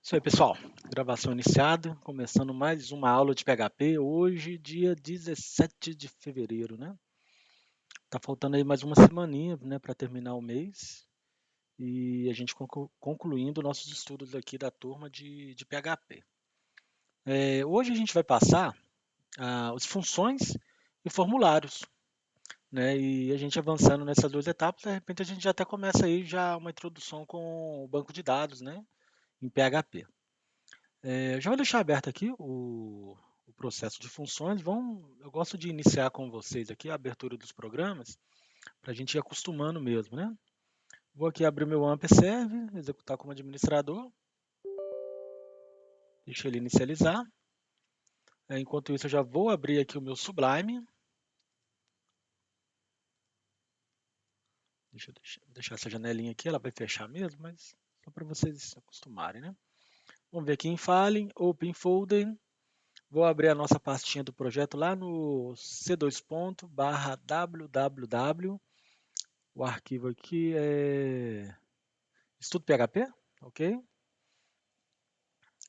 Isso aí, pessoal. Gravação iniciada, começando mais uma aula de PHP. Hoje, dia 17 de fevereiro, né? Tá faltando aí mais uma semaninha, né, para terminar o mês e a gente concluindo nossos estudos aqui da turma de PHP. Hoje a gente vai passar as funções e formulários, né? E a gente avançando nessas duas etapas, de repente a gente já até começa aí já uma introdução com o banco de dados, né, em PHP. Já vou deixar aberto aqui o processo de funções. Eu gosto de iniciar com vocês aqui a abertura dos programas, para a gente ir acostumando mesmo, né? Vou aqui abrir meu AMP Serve, executar como administrador, deixa ele inicializar. Enquanto isso, eu já vou abrir aqui o meu Sublime. Deixa eu deixar essa janelinha aqui, ela vai fechar mesmo, mas só para vocês se acostumarem, né? Vamos ver aqui em File, Open Folder. Vou abrir a nossa pastinha do projeto lá no c2./www. O arquivo aqui é estudo PHP, ok?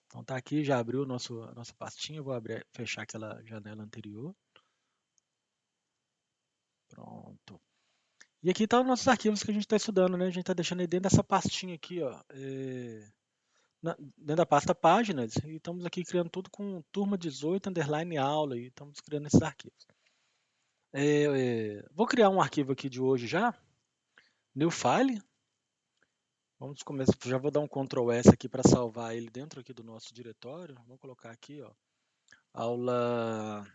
Então tá aqui, já abriu a nossa pastinha. Vou fechar aquela janela anterior. Pronto. E aqui estão os nossos arquivos que a gente está estudando, né? A gente está deixando aí dentro dessa pastinha aqui, ó. Dentro da pasta páginas. E estamos aqui criando tudo com turma 18, underline aula. E estamos criando esses arquivos. Vou criar um arquivo aqui de hoje já. New file. Vamos começar, já vou dar um Ctrl S aqui para salvar ele dentro aqui do nosso diretório. Vamos colocar aqui, ó, aula,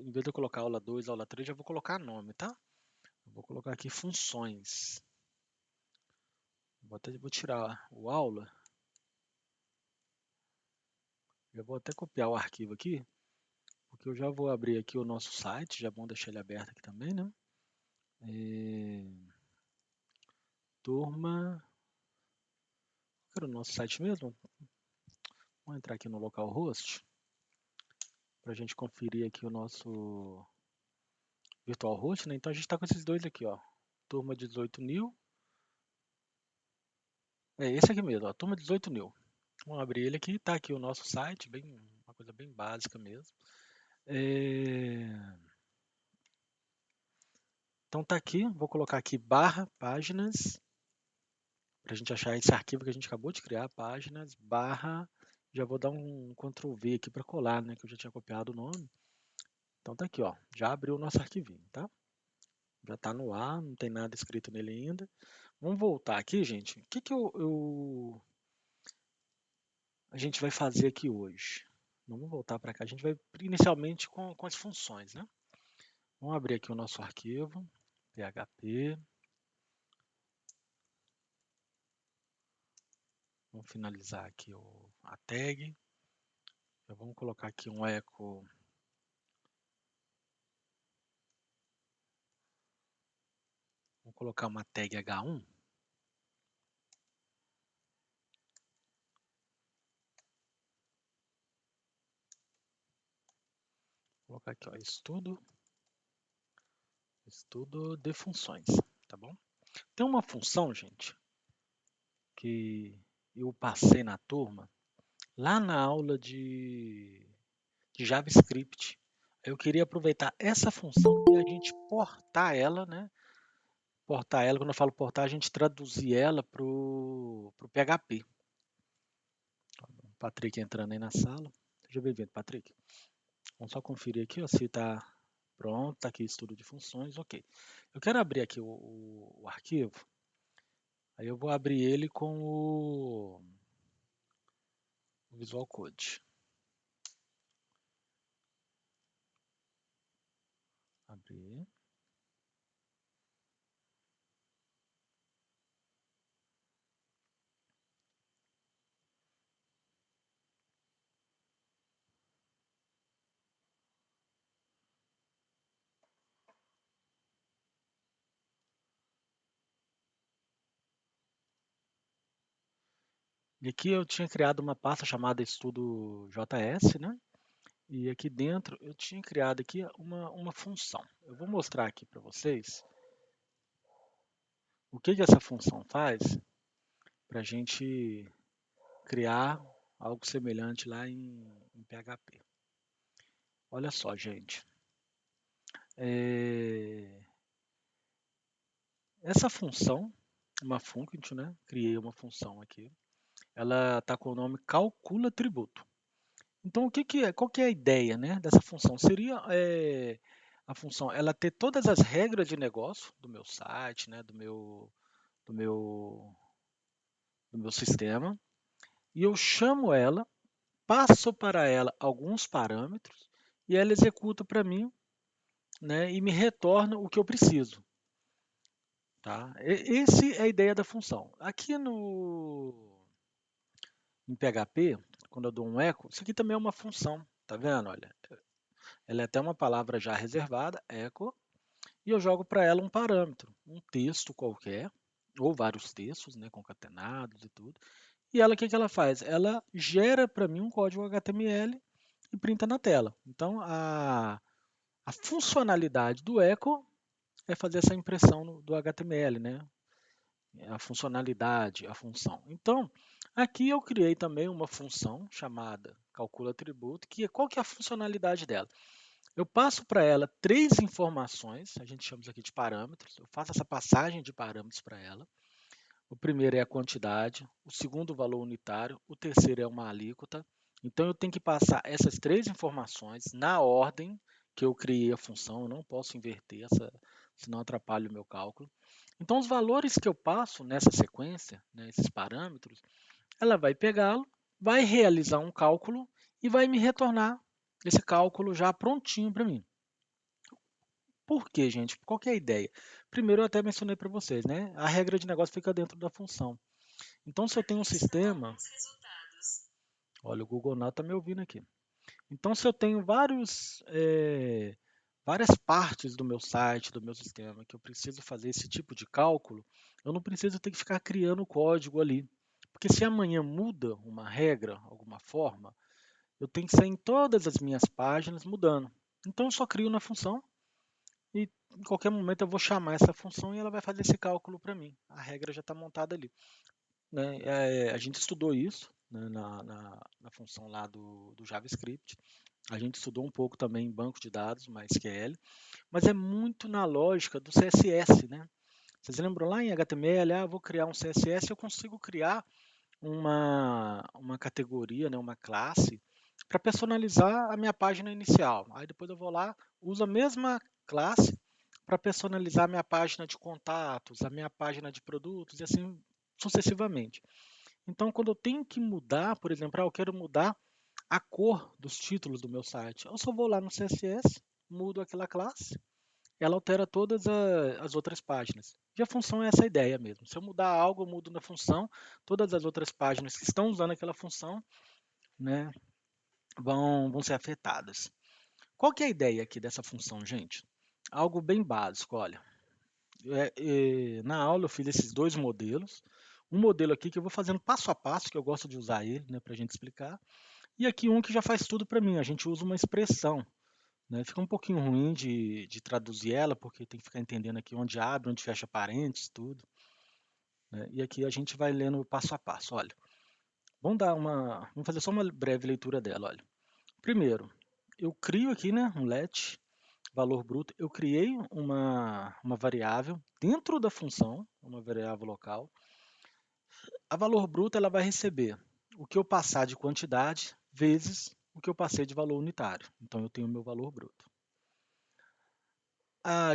em vez de eu colocar aula 2, aula 3, já vou colocar nome, tá? Eu vou colocar aqui funções. Vou tirar o aula. Já vou até copiar o arquivo aqui, porque eu já vou abrir aqui o nosso site, já vamos deixar ele aberto aqui também, né? Turma, qual era o nosso site mesmo? Vamos entrar aqui no localhost, para a gente conferir aqui o nosso virtual host, né? Então a gente está com esses dois aqui, ó. Turma 18 new. É esse aqui mesmo, ó, turma 18 new. Vamos abrir ele aqui, tá aqui o nosso site, uma coisa bem básica mesmo. Então tá aqui, vou colocar aqui barra páginas, para a gente achar esse arquivo que a gente acabou de criar, páginas, barra, já vou dar um Ctrl V aqui para colar, né, que eu já tinha copiado o nome. Então tá aqui, ó, já abriu o nosso arquivinho, tá? Já está no ar, não tem nada escrito nele ainda. Vamos voltar aqui, gente. O que, que a gente vai fazer aqui hoje? Vamos voltar para cá. A gente vai inicialmente com as funções, né? Vamos abrir aqui o nosso arquivo, PHP. Vamos finalizar aqui a tag. Já vamos colocar aqui um eco. Vamos colocar uma tag H1. Vou colocar aqui, ó, estudo de funções, tá bom? Tem uma função, gente, que eu passei na turma, lá na aula de JavaScript. Eu queria aproveitar essa função e a gente portar ela, né? Portar ela, quando eu falo portar, a gente traduzir ela para o PHP. Patrick entrando aí na sala. Seja bem-vindo, Patrick. Vamos só conferir aqui, ó, se está pronto. Está aqui estudo de funções, ok. Eu quero abrir aqui o arquivo. Aí eu vou abrir ele com o Visual Code. Abrir. E aqui eu tinha criado uma pasta chamada Estudo JS, né? E aqui dentro eu tinha criado aqui uma função. Eu vou mostrar aqui para vocês o que essa função faz para a gente criar algo semelhante lá em PHP. Olha só, gente. Essa função, uma function, né? Criei uma função aqui. Ela está com o nome calcula tributo. Então, qual que é a ideia, né, dessa função? Seria a função ela ter todas as regras de negócio do meu site, né, do meu, do meu sistema, e eu chamo ela, passo para ela alguns parâmetros e ela executa para mim, né, e me retorna o que eu preciso. Tá? Essa é a ideia da função. Aqui em PHP, quando eu dou um echo, isso aqui também é uma função. Tá vendo? Olha, ela é até uma palavra já reservada, echo, e eu jogo para ela um parâmetro, um texto qualquer, ou vários textos, né, concatenados e tudo. E ela, o que ela faz? Ela gera para mim um código HTML e printa na tela. Então, a funcionalidade do echo é fazer essa impressão do HTML, né? A funcionalidade, a função. Então, aqui eu criei também uma função chamada calcula atributo, qual que é a funcionalidade dela? Eu passo para ela três informações, a gente chama isso aqui de parâmetros, eu faço essa passagem de parâmetros para ela. O primeiro é a quantidade, o segundo o valor unitário, o terceiro é uma alíquota. Então eu tenho que passar essas três informações na ordem que eu criei a função, eu não posso inverter, senão atrapalha o meu cálculo. Então os valores que eu passo nessa sequência, né, esses parâmetros, ela vai pegá-lo, vai realizar um cálculo e vai me retornar esse cálculo já prontinho para mim. Por quê, gente? Qual que é a ideia? Primeiro, eu até mencionei para vocês, né? A regra de negócio fica dentro da função. Então, se eu tenho um sistema... Olha, o Google Now está me ouvindo aqui. Então, se eu tenho várias partes do meu site, do meu sistema, que eu preciso fazer esse tipo de cálculo, eu não preciso ter que ficar criando código ali. Porque se amanhã muda uma regra, alguma forma, eu tenho que sair em todas as minhas páginas mudando. Então, eu só crio na função e em qualquer momento eu vou chamar essa função e ela vai fazer esse cálculo para mim. A regra já está montada ali. Né? A gente estudou isso, né, na função lá do JavaScript. A gente estudou um pouco também em banco de dados, MySQL, mas é muito na lógica do CSS. Né? Vocês lembram lá em HTML, vou criar um CSS, eu consigo criar uma categoria, né, uma classe, para personalizar a minha página inicial. Aí depois eu vou lá, uso a mesma classe para personalizar a minha página de contatos, a minha página de produtos e assim sucessivamente. Então, quando eu tenho que mudar, por exemplo, eu quero mudar a cor dos títulos do meu site, eu só vou lá no CSS, mudo aquela classe, ela altera todas as outras páginas. E a função é essa ideia mesmo. Se eu mudar algo, eu mudo na função, todas as outras páginas que estão usando aquela função, né, vão ser afetadas. Qual que é a ideia aqui dessa função, gente? Algo bem básico, olha. Na aula eu fiz esses dois modelos. Um modelo aqui que eu vou fazendo passo a passo, que eu gosto de usar ele, né, para a gente explicar. E aqui um que já faz tudo para mim. A gente usa uma expressão. Né? Fica um pouquinho ruim de traduzir ela, porque tem que ficar entendendo aqui onde abre, onde fecha parênteses, tudo. Né? E aqui a gente vai lendo passo a passo. Olha, vamos fazer só uma breve leitura dela. Olha, primeiro, eu crio aqui, né, um let, valor bruto. Eu criei uma variável dentro da função, uma variável local. A valor bruto ela vai receber o que eu passar de quantidade vezes o que eu passei de valor unitário. Então eu tenho o meu valor bruto.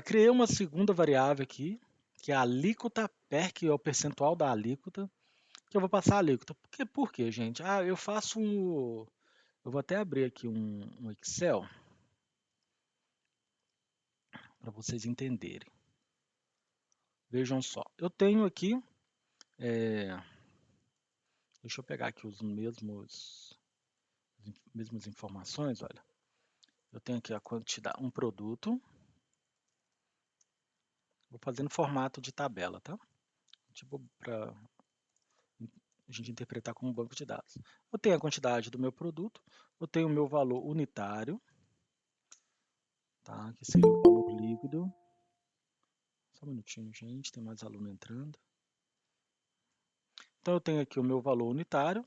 Criei uma segunda variável aqui, que é a alíquota per, que é o percentual da alíquota, que eu vou passar a alíquota. Por quê, gente? Eu faço um... Eu vou até abrir aqui um Excel para vocês entenderem. Vejam só, eu tenho aqui... deixa eu pegar aqui as mesmas informações, olha. Eu tenho aqui a quantidade, um produto. Vou fazer no formato de tabela, tá? Tipo, para a gente interpretar como um banco de dados. Eu tenho a quantidade do meu produto, eu tenho o meu valor unitário, tá? Que seria o valor líquido. Só um minutinho, gente, tem mais aluno entrando. Então eu tenho aqui o meu valor unitário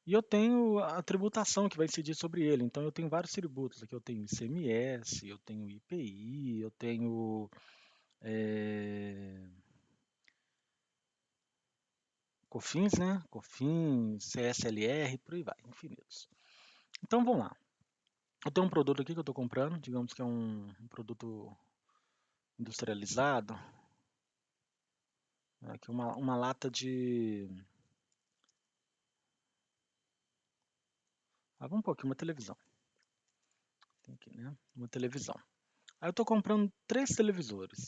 E eu tenho a tributação que vai incidir sobre ele. Então eu tenho vários tributos. Aqui eu tenho ICMS, eu tenho IPI, eu tenho COFINS, né? COFINS, CSLR, por aí vai, infinitos. Então vamos lá. Eu tenho um produto aqui que eu estou comprando, digamos que é um produto industrializado. Aqui uma lata de. Vamos um pouquinho, uma televisão. Tem aqui, né? Uma televisão. Aí eu estou comprando 3 televisores.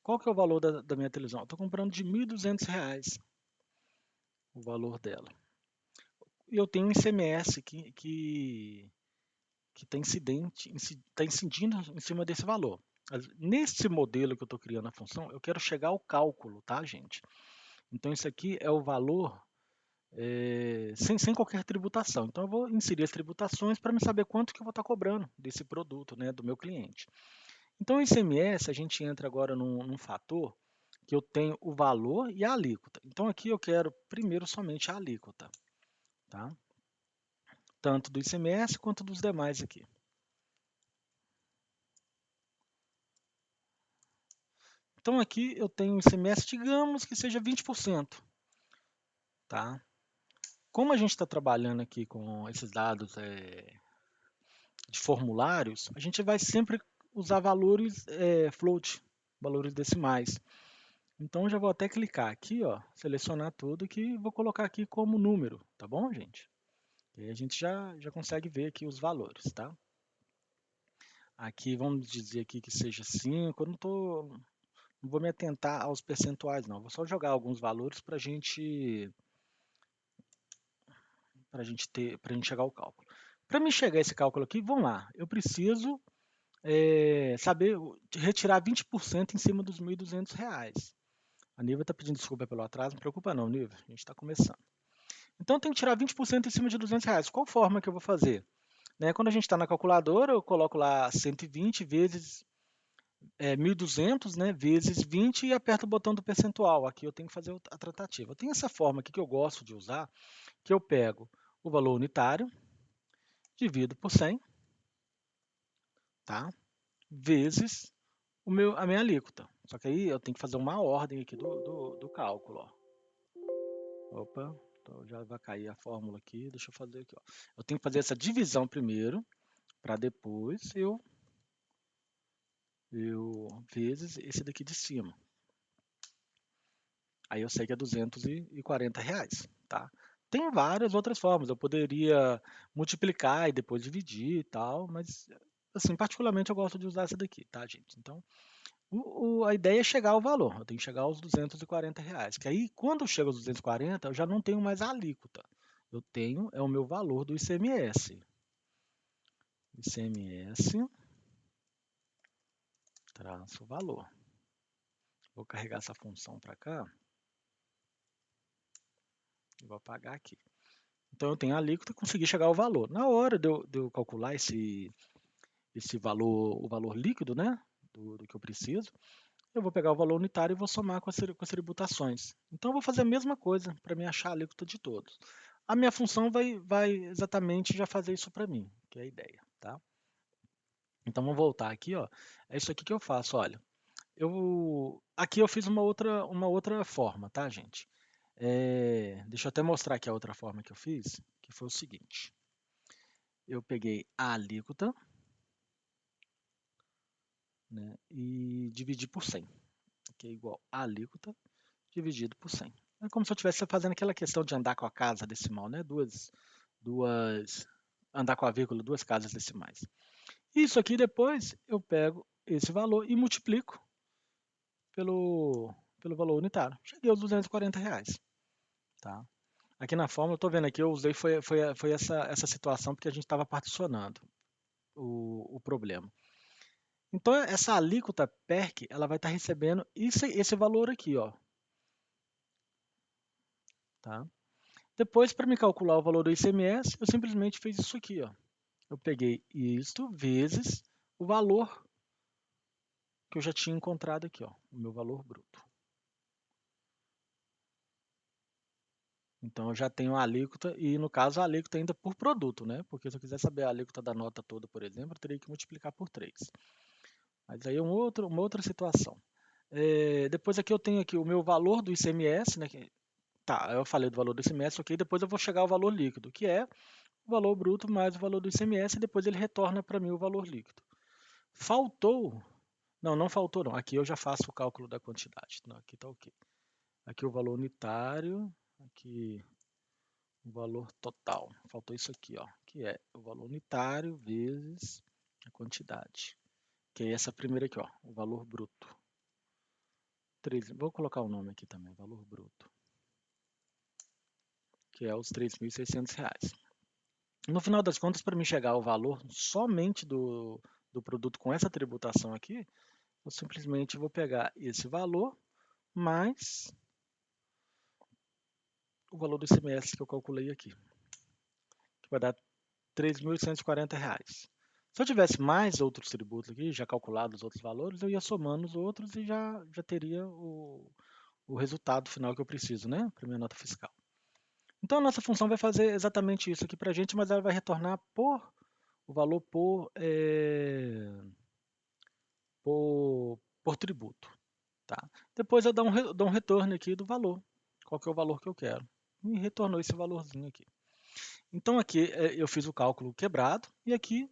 Qual que é o valor da minha televisão? Eu estou comprando de R$ 1.200 o valor dela. E eu tenho um ICMS que está incidindo em cima desse valor. Nesse modelo que eu estou criando a função, eu quero chegar ao cálculo, tá, gente? Então, isso aqui é o valor sem qualquer tributação. Então, eu vou inserir as tributações para me saber quanto que eu vou estar cobrando desse produto, né, do meu cliente. Então, o ICMS, a gente entra agora num fator que eu tenho o valor e a alíquota. Então, aqui eu quero primeiro somente a alíquota, tá? Tanto do ICMS quanto dos demais aqui. Então, aqui eu tenho ICMS, digamos que seja 20%, tá? Como a gente está trabalhando aqui com esses dados de formulários, a gente vai sempre usar valores float, valores decimais. Então, já vou até clicar aqui, ó, selecionar tudo que vou colocar aqui como número, tá bom, gente? E aí a gente já consegue ver aqui os valores, tá? Aqui vamos dizer aqui que seja 5. Eu não vou me atentar aos percentuais, não. Vou só jogar alguns valores para a gente chegar ao cálculo. Para me chegar a esse cálculo aqui, vamos lá. Eu preciso saber retirar 20% em cima dos R$ 1.200. A Niva está pedindo desculpa pelo atraso, não preocupa não, Niva. A gente está começando. Então, eu tenho que tirar 20% em cima de R$ 200. Qual forma que eu vou fazer? Né, quando a gente está na calculadora, eu coloco lá 120 vezes 1.200, né, vezes 20 e aperto o botão do percentual. Aqui eu tenho que fazer a tratativa. Eu tenho essa forma aqui que eu gosto de usar, que eu pego o valor unitário, divido por 100, tá? Vezes a minha alíquota. Só que aí eu tenho que fazer uma ordem aqui do cálculo. Ó. Opa, então já vai cair a fórmula aqui. Deixa eu fazer aqui. Ó. Eu tenho que fazer essa divisão primeiro, para depois eu vezes esse daqui de cima. Aí eu sei que é R$ 240, tá? Tem várias outras formas. Eu poderia multiplicar e depois dividir e tal, mas assim, particularmente eu gosto de usar essa daqui, tá, gente? Então, a ideia é chegar ao valor. Eu tenho que chegar aos R$ 240, que aí quando eu chego aos 240, eu já não tenho mais a alíquota. Eu tenho o meu valor do ICMS. ICMS traço valor. Vou carregar essa função para cá e vou apagar aqui. Então eu tenho a alíquota e consegui chegar ao valor. Na hora de eu calcular esse valor, o valor líquido, né, do que eu preciso, eu vou pegar o valor unitário e vou somar com as tributações. Então eu vou fazer a mesma coisa para me achar a alíquota de todos. A minha função vai exatamente já fazer isso para mim, que é a ideia, tá? Então vamos voltar aqui, ó. É isso aqui que eu faço, olha. Aqui eu fiz uma outra forma, tá, gente? Deixa eu até mostrar aqui a outra forma que eu fiz, que foi o seguinte. Eu peguei a alíquota, né, e dividi por 100, que é igual a alíquota dividido por 100. É como se eu estivesse fazendo aquela questão de andar com a casa decimal, né? Andar com a vírgula, duas casas decimais. Isso aqui depois eu pego esse valor e multiplico pelo valor unitário. Cheguei aos R$ 240, tá? Aqui na fórmula, eu estou vendo aqui, eu usei foi essa situação porque a gente estava particionando o problema. Então, essa alíquota PERC, ela vai estar recebendo esse valor aqui, ó. Tá? Depois, para me calcular o valor do ICMS, eu simplesmente fiz isso aqui, ó. Eu peguei isto vezes o valor que eu já tinha encontrado aqui, ó, o meu valor bruto. Então eu já tenho a alíquota e no caso a alíquota ainda por produto, né? Porque se eu quiser saber a alíquota da nota toda, por exemplo, eu teria que multiplicar por 3. Mas aí é uma outra situação. Depois aqui eu tenho aqui o meu valor do ICMS, né? Tá, eu falei do valor do ICMS, ok. Depois eu vou chegar ao valor líquido, que é o valor bruto mais o valor do ICMS, e depois ele retorna para mim o valor líquido. Faltou? Não, não faltou não. Aqui eu já faço o cálculo da quantidade. Não, aqui está ok. Aqui o valor unitário, aqui o valor total. Faltou isso aqui, ó, que é o valor unitário vezes a quantidade. Que é essa primeira aqui, ó, o valor bruto. Vou colocar o nome aqui também, valor bruto, que é os R$ 3.600. No final das contas, para mim chegar ao valor somente do produto com essa tributação aqui, eu simplesmente vou pegar esse valor mais o valor do ICMS que eu calculei aqui, que vai dar R$ 3.140. Se eu tivesse mais outros tributos aqui, já calculados os outros valores, eu ia somando os outros e já teria o resultado final que eu preciso, né, para minha nota fiscal. Então a nossa função vai fazer exatamente isso aqui para a gente, mas ela vai retornar o valor por tributo. Tá? Depois eu dou um retorno aqui do valor, qual que é o valor que eu quero. E retornou esse valorzinho aqui. Então aqui eu fiz o cálculo quebrado e aqui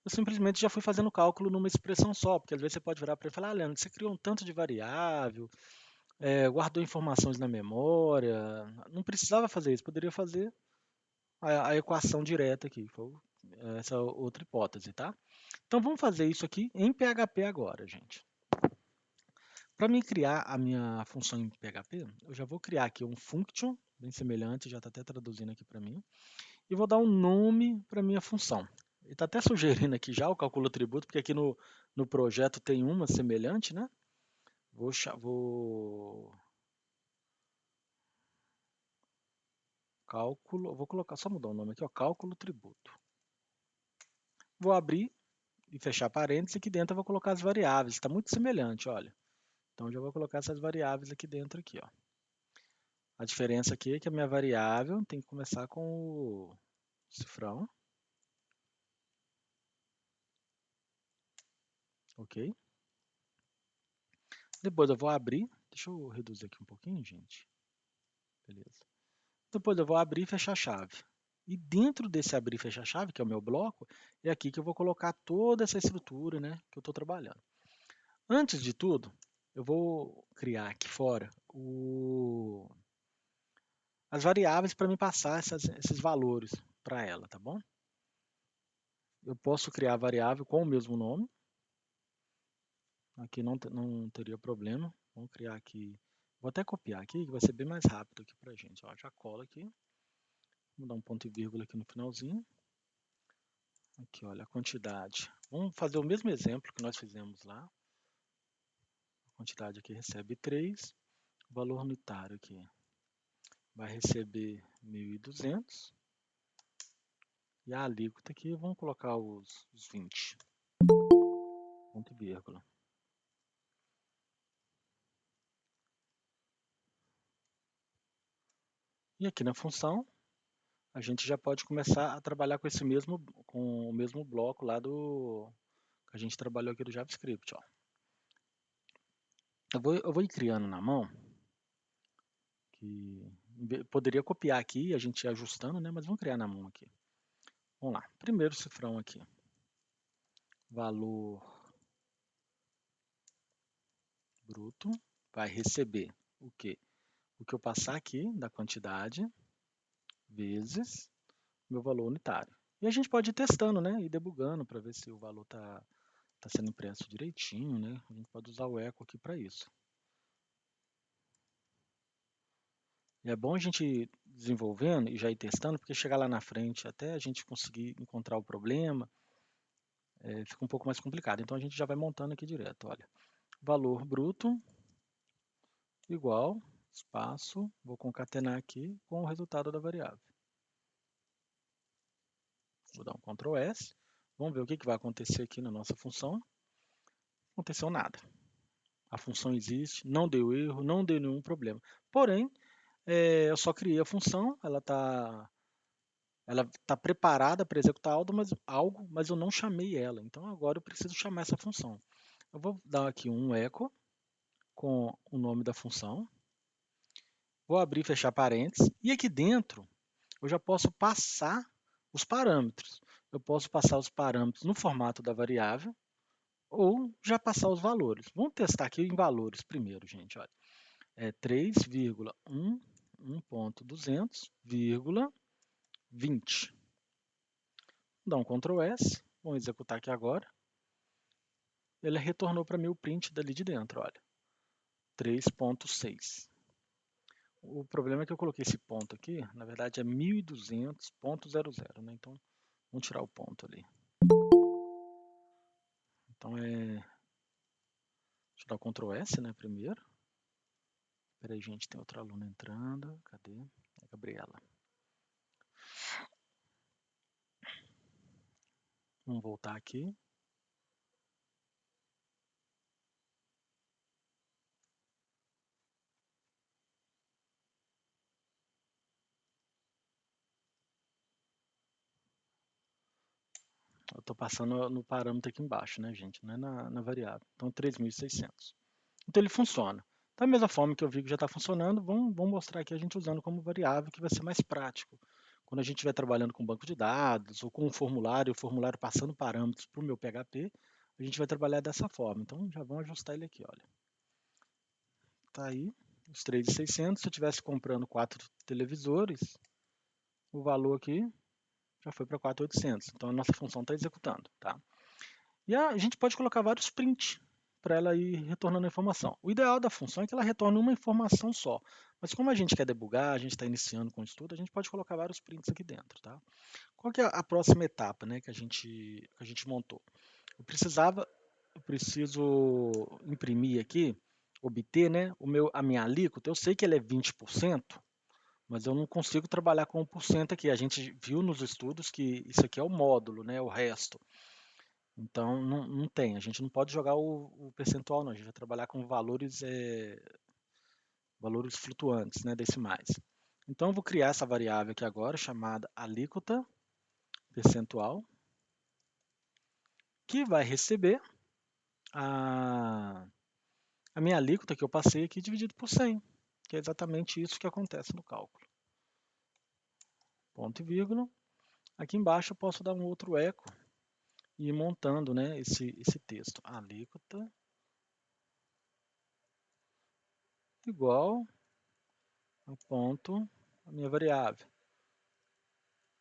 eu simplesmente já fui fazendo o cálculo numa expressão só, porque às vezes você pode virar para ele e falar, Leandro, você criou um tanto de variável, guardou informações na memória, não precisava fazer isso, poderia fazer a equação direta aqui, foi essa outra hipótese, tá? Então vamos fazer isso aqui em PHP agora, gente. Para mim criar a minha função em PHP, eu já vou criar aqui um function, bem semelhante, já está até traduzindo aqui para mim, e vou dar um nome para minha função. Ele está até sugerindo aqui já o cálculo tributo, porque aqui no projeto tem uma semelhante, né? Vou colocar, só mudar o nome aqui, ó, cálculo tributo. Vou abrir e fechar parênteses, e aqui dentro eu vou colocar as variáveis, está muito semelhante, olha. Então eu já vou colocar essas variáveis aqui dentro aqui, ó. A diferença aqui é que a minha variável tem que começar com o cifrão, ok? Depois eu vou abrir, deixa eu reduzir aqui um pouquinho, gente. Beleza. Depois eu vou abrir e fechar a chave. E dentro desse abrir e fechar a chave, que é o meu bloco, é aqui que eu vou colocar toda essa estrutura, né, que eu estou trabalhando. Antes de tudo, eu vou criar aqui fora as variáveis para me passar esses valores para ela, tá bom? Eu posso criar a variável com o mesmo nome. Aqui não teria problema. Vamos criar aqui. Vou até copiar aqui, que vai ser bem mais rápido aqui para a gente. Ó, já cola aqui. Vou dar um ponto e vírgula aqui no finalzinho. Aqui, olha, a quantidade. Vamos fazer o mesmo exemplo que nós fizemos lá. A quantidade aqui recebe 3. O valor unitário aqui vai receber 1.200. E a alíquota aqui, vamos colocar os 20. Ponto e vírgula. E aqui na função, a gente já pode começar a trabalhar com o mesmo bloco lá que a gente trabalhou aqui do JavaScript. Ó. Eu vou ir criando na mão, que poderia copiar aqui e a gente ir ajustando, né? Mas vamos criar na mão aqui. Vamos lá, primeiro cifrão aqui. Valor bruto vai receber o quê? O que eu passar aqui da quantidade vezes meu valor unitário. E a gente pode ir testando, né? E debugando para ver se o valor está sendo impresso direitinho, né? A gente pode usar o echo aqui para isso. E é bom a gente ir desenvolvendo e já ir testando, porque chegar lá na frente, até a gente conseguir encontrar o problema, fica um pouco mais complicado. Então a gente já vai montando aqui direto. Olha, valor bruto igual, espaço, vou concatenar aqui com o resultado da variável. Vou dar um Ctrl S. Vamos ver o que vai acontecer aqui na nossa função. Não aconteceu nada. A função existe, não deu erro, não deu nenhum problema. Porém, eu só criei a função, ela tá preparada para executar algo, mas eu não chamei ela. Então agora eu preciso chamar essa função. Eu vou dar aqui um echo com o nome da função. Vou abrir e fechar parênteses. E aqui dentro eu já posso passar os parâmetros. Eu posso passar os parâmetros no formato da variável ou já passar os valores. Vamos testar aqui em valores primeiro, gente. Olha, 3,1.200,20. Dá um Ctrl S, vamos executar aqui agora. Ele retornou para mim o print dali de dentro, olha, 3.6. O problema é que eu coloquei esse ponto aqui, na verdade é 1200.00, né? Então, vamos tirar o ponto ali. Então, deixa eu dar o Ctrl S, né, primeiro. Espera aí, gente, tem outra aluna entrando. Cadê? É a Gabriela. Vamos voltar aqui. Eu estou passando no parâmetro aqui embaixo, né, gente? Não é na variável. Então, 3.600. Então, ele funciona. Da mesma forma que eu vi que já está funcionando, vamos mostrar aqui a gente usando como variável, que vai ser mais prático. Quando a gente estiver trabalhando com banco de dados ou com um formulário, o formulário passando parâmetros para o meu PHP, a gente vai trabalhar dessa forma. Então, já vamos ajustar ele aqui, olha. Está aí, os 3.600. Se eu estivesse comprando 4 televisores, o valor aqui já foi para 4.800. Então, a nossa função está executando, tá? E a gente pode colocar vários prints para ela ir retornando a informação. O ideal da função é que ela retorne uma informação só. Mas como a gente quer debugar, a gente está iniciando com o estudo, a gente pode colocar vários prints aqui dentro, tá? Qual que é a próxima etapa, né, que a gente montou? Eu preciso imprimir aqui, obter, né, a minha alíquota. Eu sei que ela é 20%, mas eu não consigo trabalhar com 1% aqui. A gente viu nos estudos que isso aqui é o módulo, né, o resto. Então, não tem, a gente não pode jogar o percentual, não. A gente vai trabalhar com valores flutuantes, né, decimais. Então, eu vou criar essa variável aqui agora, chamada alíquota percentual, que vai receber a minha alíquota que eu passei aqui dividido por 100, que é exatamente isso que acontece no cálculo. Ponto e vírgula. Aqui embaixo eu posso dar um outro eco e ir montando, né, esse texto. Alíquota igual a ponto a minha variável.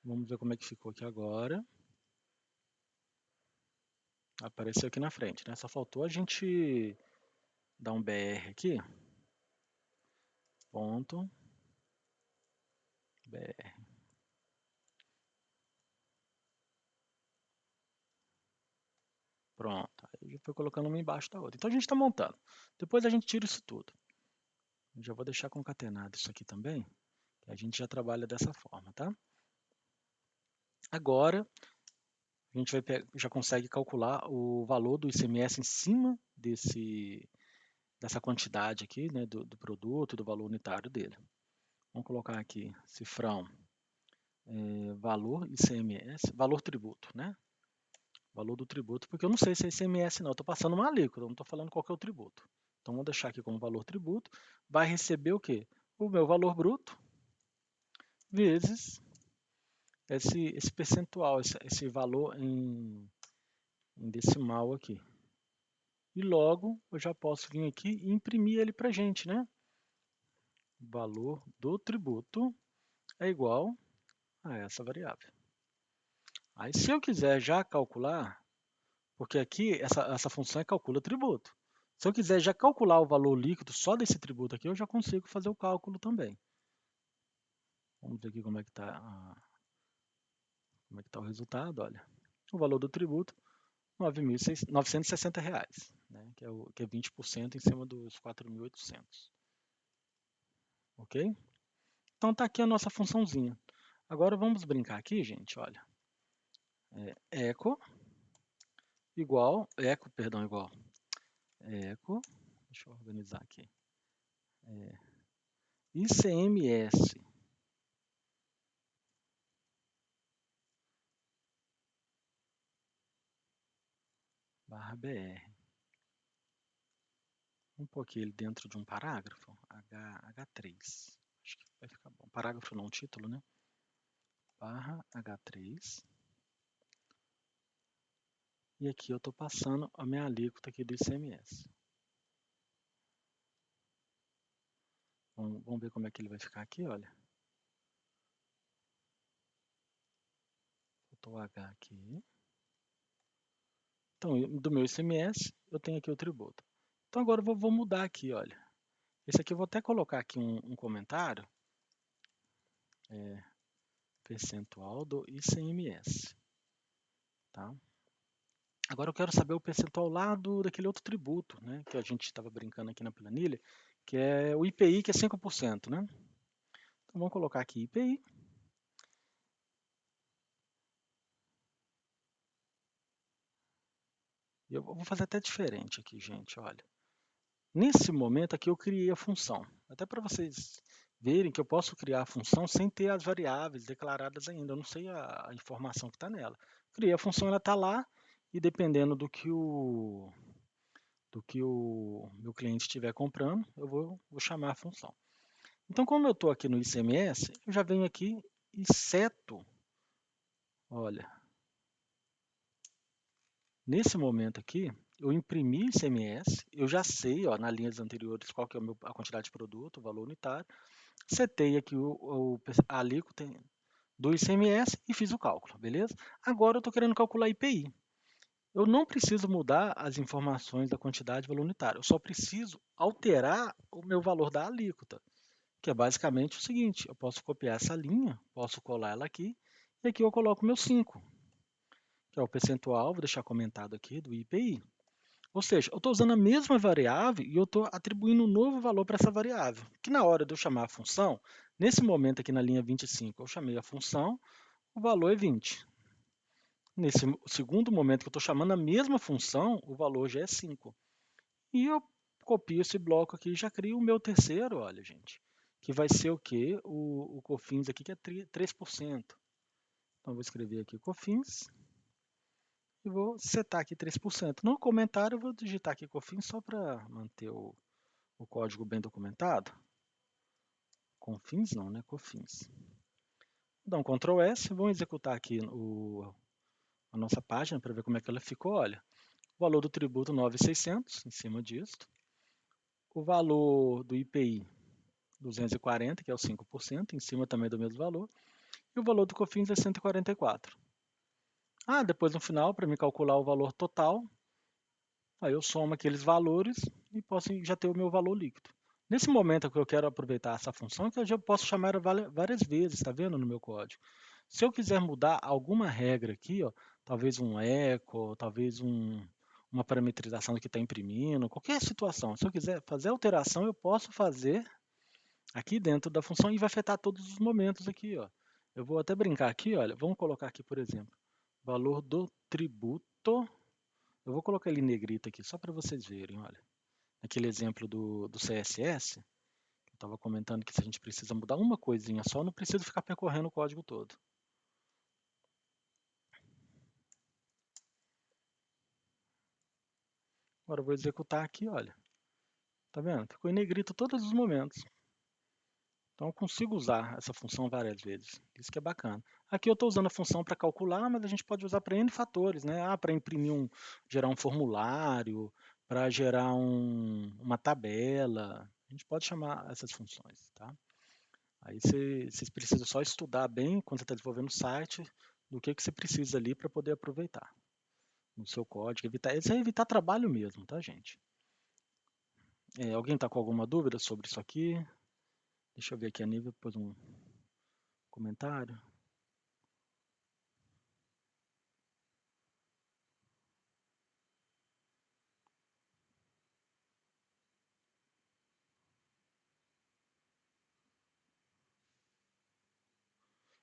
Vamos ver como é que ficou aqui agora. Apareceu aqui na frente, né? Só faltou a gente dar um BR aqui. Ponto. BR. Pronto. Aí já foi colocando uma embaixo da outra. Então a gente está montando. Depois a gente tira isso tudo. Eu já vou deixar concatenado isso aqui também. Que a gente já trabalha dessa forma, tá? Agora a gente já consegue calcular o valor do ICMS em cima dessa quantidade aqui, né, do produto, do valor unitário dele. Vamos colocar aqui cifrão, valor ICMS, valor tributo, né? Valor do tributo, porque eu não sei se é ICMS não, eu estou passando uma alíquota, eu não estou falando qual que é o tributo. Então vamos deixar aqui como valor tributo, vai receber o quê? O meu valor bruto vezes esse percentual, esse valor em decimal aqui. E logo eu já posso vir aqui e imprimir ele para a gente, né? Valor do tributo é igual a essa variável. Aí se eu quiser já calcular, porque aqui essa função calcula tributo. Se eu quiser já calcular o valor líquido só desse tributo aqui, eu já consigo fazer o cálculo também. Vamos ver aqui como é que está o resultado. Olha, o valor do tributo, R$ 9.960, né? que é 20% em cima dos 4.800. Ok? Então está aqui a nossa funçãozinha. Agora vamos brincar aqui, gente, olha. Echo igual, echo, deixa eu organizar aqui. ICMS barra BR. Vamos pôr aqui ele dentro de um parágrafo, H3. Acho que vai ficar bom. Parágrafo não, título, né? Barra H3. E aqui eu estou passando a minha alíquota aqui do ICMS. Vamos ver como é que ele vai ficar aqui, olha. Botou o H aqui. Então, do meu ICMS, eu tenho aqui o tributo. Então, agora eu vou mudar aqui, olha. Esse aqui eu vou até colocar aqui um comentário. Percentual do ICMS. Tá? Agora eu quero saber o percentual lá daquele outro tributo, né? Que a gente estava brincando aqui na planilha, que é o IPI, que é 5%, né? Então, vamos colocar aqui IPI. E eu vou fazer até diferente aqui, gente, olha. Nesse momento aqui eu criei a função, até para vocês verem que eu posso criar a função sem ter as variáveis declaradas ainda, eu não sei a informação que está nela. Criei a função, ela está lá, e dependendo do que o meu cliente estiver comprando, eu vou chamar a função. Então, como eu estou aqui no ICMS, eu já venho aqui e seto, olha, nesse momento aqui, eu imprimi o ICMS, eu já sei, ó, nas linhas anteriores, qual que é a quantidade de produto, o valor unitário, setei aqui a alíquota do ICMS e fiz o cálculo, beleza? Agora eu estou querendo calcular IPI. Eu não preciso mudar as informações da quantidade de valor unitário, eu só preciso alterar o meu valor da alíquota, que é basicamente o seguinte, eu posso copiar essa linha, posso colar ela aqui, e aqui eu coloco o meu 5, que é o percentual, vou deixar comentado aqui, do IPI. Ou seja, eu estou usando a mesma variável e eu estou atribuindo um novo valor para essa variável, que na hora de eu chamar a função, nesse momento aqui na linha 25, eu chamei a função, o valor é 20. Nesse segundo momento que eu estou chamando a mesma função, o valor já é 5. E eu copio esse bloco aqui e já crio o meu terceiro, olha, gente, que vai ser o quê? O COFINS aqui, que é 3%. Então, eu vou escrever aqui COFINS e vou setar aqui 3%. No comentário, eu vou digitar aqui COFINS só para manter o código bem documentado. COFINS não, né? COFINS. Vou dar um Ctrl S, vamos executar aqui a nossa página para ver como é que ela ficou. Olha, o valor do tributo 9.600 em cima disso. O valor do IPI 240, que é o 5%, em cima também do mesmo valor. E o valor do COFINS é 144. Depois no final, para me calcular o valor total, aí eu somo aqueles valores e posso já ter o meu valor líquido. Nesse momento que eu quero aproveitar essa função, que eu já posso chamar ela várias vezes, está vendo no meu código. Se eu quiser mudar alguma regra aqui, ó, talvez um eco, talvez uma parametrização do que está imprimindo, qualquer situação, se eu quiser fazer alteração, eu posso fazer aqui dentro da função e vai afetar todos os momentos aqui, ó. Eu vou até brincar aqui, olha, vamos colocar aqui, por exemplo, valor do tributo. Eu vou colocar ele em negrito aqui, só para vocês verem, olha. Aquele exemplo do CSS, eu estava comentando que se a gente precisa mudar uma coisinha só, não precisa ficar percorrendo o código todo. Agora eu vou executar aqui, olha. Tá vendo? Ficou em negrito todos os momentos. Então eu consigo usar essa função várias vezes. Isso que é bacana. Aqui eu estou usando a função para calcular, mas a gente pode usar para N fatores, né? Para imprimir gerar um formulário, para gerar uma tabela. A gente pode chamar essas funções, tá? Aí vocês precisam só estudar bem quando você está desenvolvendo o site, do que você precisa ali para poder aproveitar no seu código. Isso é evitar trabalho mesmo, tá, gente? Alguém está com alguma dúvida sobre isso aqui? Deixa eu ver aqui a nível, depois um comentário.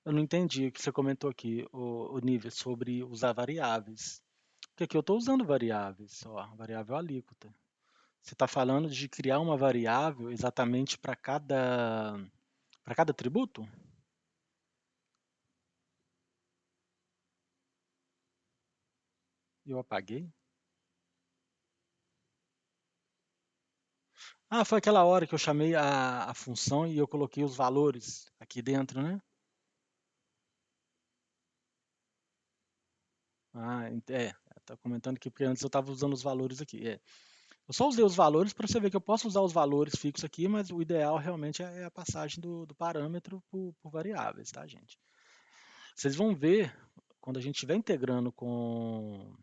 Eu não entendi o que você comentou aqui, o nível, sobre usar variáveis. Porque aqui eu estou usando variáveis, ó, variável alíquota. Você está falando de criar uma variável exatamente para cada tributo? Eu apaguei. Ah, foi aquela hora que eu chamei a função e eu coloquei os valores aqui dentro, né? Ah, tá comentando aqui porque antes eu estava usando os valores aqui. Eu só usei os valores para você ver que eu posso usar os valores fixos aqui, mas o ideal realmente é a passagem do parâmetro por variáveis, tá, gente? Vocês vão ver, quando a gente estiver integrando com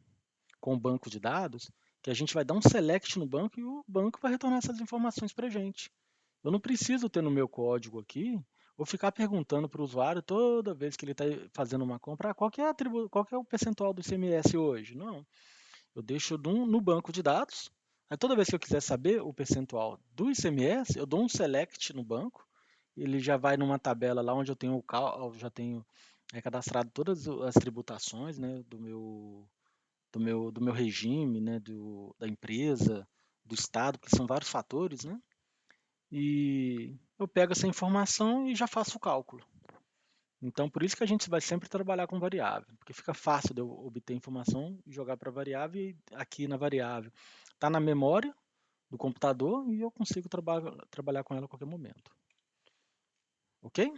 o banco de dados, que a gente vai dar um select no banco e o banco vai retornar essas informações para a gente. Eu não preciso ter no meu código aqui, ou ficar perguntando para o usuário toda vez que ele está fazendo uma compra, qual que é o percentual do ICMS hoje? Não. Eu deixo no banco de dados. Aí toda vez que eu quiser saber o percentual do ICMS, eu dou um select no banco. Ele já vai numa tabela lá onde eu tenho já tenho cadastrado todas as tributações, né, do meu regime, né, da empresa, do estado, que são vários fatores, né? E eu pego essa informação e já faço o cálculo. Então, por isso que a gente vai sempre trabalhar com variável, porque fica fácil de eu obter informação e jogar para variável e aqui na variável. Está na memória do computador e eu consigo trabalhar com ela a qualquer momento. Ok?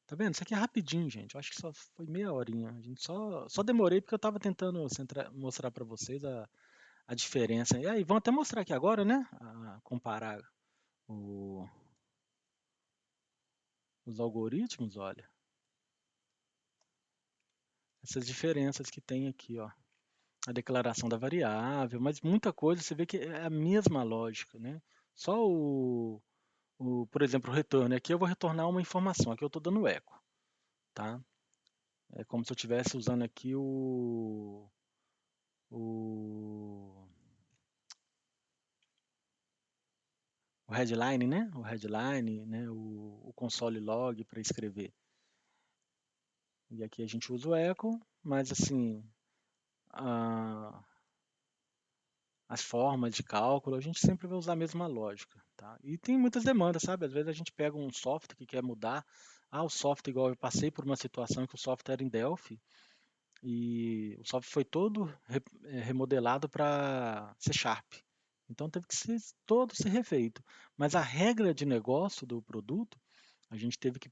Tá vendo? Isso aqui é rapidinho, gente. Eu acho que só foi meia horinha. A gente só demorei porque eu estava tentando mostrar para vocês a diferença. E aí, vamos até mostrar aqui agora, né? Comparar o- os algoritmos, olha. Essas diferenças que tem aqui, ó. A declaração da variável, mas muita coisa você vê que é a mesma lógica, né? Só por exemplo, o return. Aqui eu vou retornar uma informação. Aqui eu estou dando eco, tá? É como se eu estivesse usando aqui o, o headline, né? O headline, né? O console log para escrever. E aqui a gente usa o echo, mas assim, a, as formas de cálculo, a gente sempre vai usar a mesma lógica, tá? E tem muitas demandas, sabe? Às vezes a gente pega um software que quer mudar. Ah, o software, igual eu passei por uma situação que o software era em Delphi e o software foi todo remodelado para C Sharp. Então teve que ser todo ser refeito. Mas a regra de negócio do produto, a gente teve que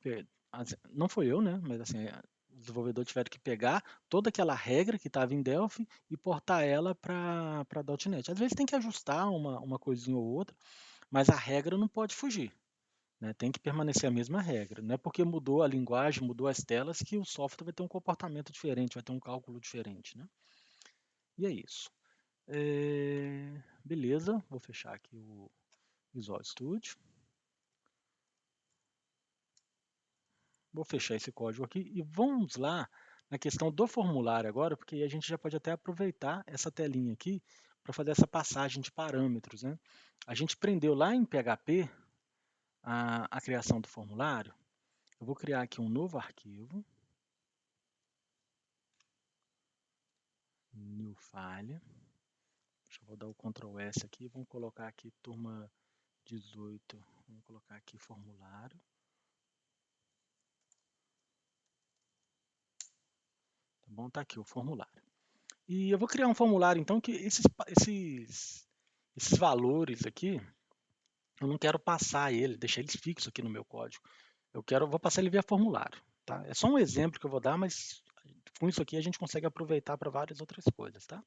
não foi eu, né? Mas assim, os desenvolvedores tiveram que pegar toda aquela regra que estava em Delphi e portar ela para .NET. Às vezes tem que ajustar uma coisinha ou outra, mas a regra não pode fugir, né? Tem que permanecer a mesma regra. Não é porque mudou a linguagem, mudou as telas, que o software vai ter um comportamento diferente, vai ter um cálculo diferente, né? E é isso. Beleza, vou fechar aqui o Visual Studio. Vou fechar esse código aqui e vamos lá na questão do formulário agora, porque a gente já pode até aproveitar essa telinha aqui para fazer essa passagem de parâmetros, né? A gente prendeu lá em PHP a criação do formulário. Eu vou criar aqui um novo arquivo, new file. Deixa eu dar o Ctrl S aqui, vamos colocar aqui turma 18, vamos colocar aqui formulário. Tá bom? Tá aqui o formulário. E eu vou criar um formulário, então, que esses valores aqui, eu não quero passar ele, deixar eles fixos aqui no meu código. Vou passar ele via formulário. Tá? É só um exemplo que eu vou dar, mas com isso aqui a gente consegue aproveitar para várias outras coisas. Tá?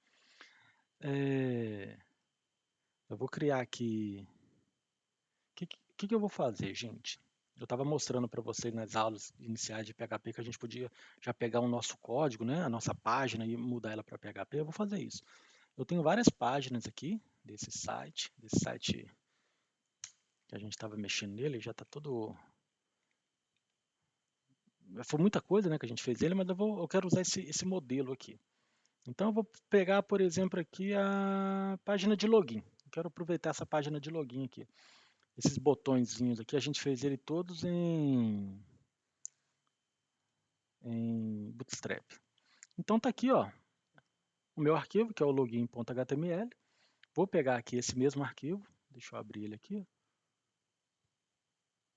Eu vou criar aqui. O que eu vou fazer, gente? Eu estava mostrando para vocês nas aulas iniciais de PHP que a gente podia já pegar o nosso código, né, a nossa página e mudar ela para PHP. Eu vou fazer isso. Eu tenho várias páginas aqui desse site que a gente estava mexendo nele, já está todo. Foi muita coisa, né, que a gente fez ele, mas eu quero usar esse modelo aqui. Então eu vou pegar, por exemplo, aqui a página de login. Eu quero aproveitar essa página de login aqui. Esses botõezinhos aqui, a gente fez ele todos em Bootstrap. Então tá aqui, ó, o meu arquivo, que é o login.html. Vou pegar aqui esse mesmo arquivo, deixa eu abrir ele aqui,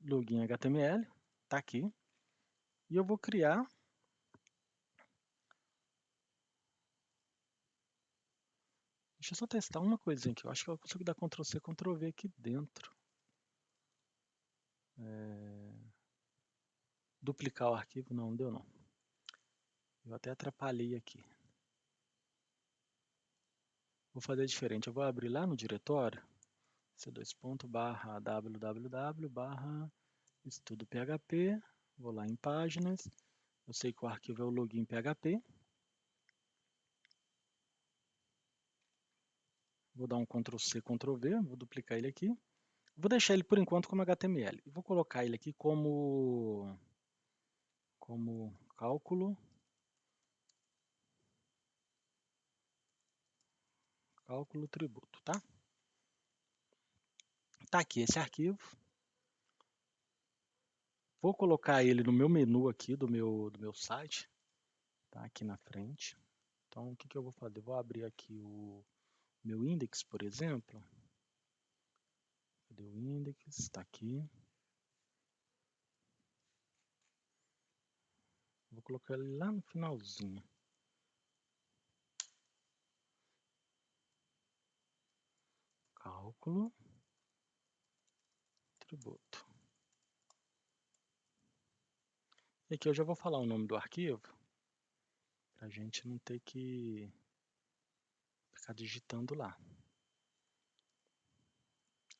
login.html, está aqui, e eu vou criar, deixa eu só testar uma coisinha aqui, eu acho que eu consigo dar Ctrl+C, Ctrl+V aqui dentro. Duplicar o arquivo, não deu não. Eu até atrapalhei aqui. Vou fazer diferente, eu vou abrir lá no diretório, c2.www/estudo.php, vou lá em páginas, eu sei que o arquivo é o login PHP, vou dar um Ctrl+C, Ctrl+V, vou duplicar ele aqui, vou deixar ele por enquanto como HTML, vou colocar ele aqui como cálculo tributo, tá? Tá aqui esse arquivo. Vou colocar ele no meu menu aqui do meu site, tá aqui na frente. Então, o que eu vou fazer? Vou abrir aqui o meu index, por exemplo. Cadê o index? Está aqui. Vou colocar ele lá no finalzinho. Cálculo tributo. E aqui eu já vou falar o nome do arquivo, para a gente não ter que ficar digitando lá.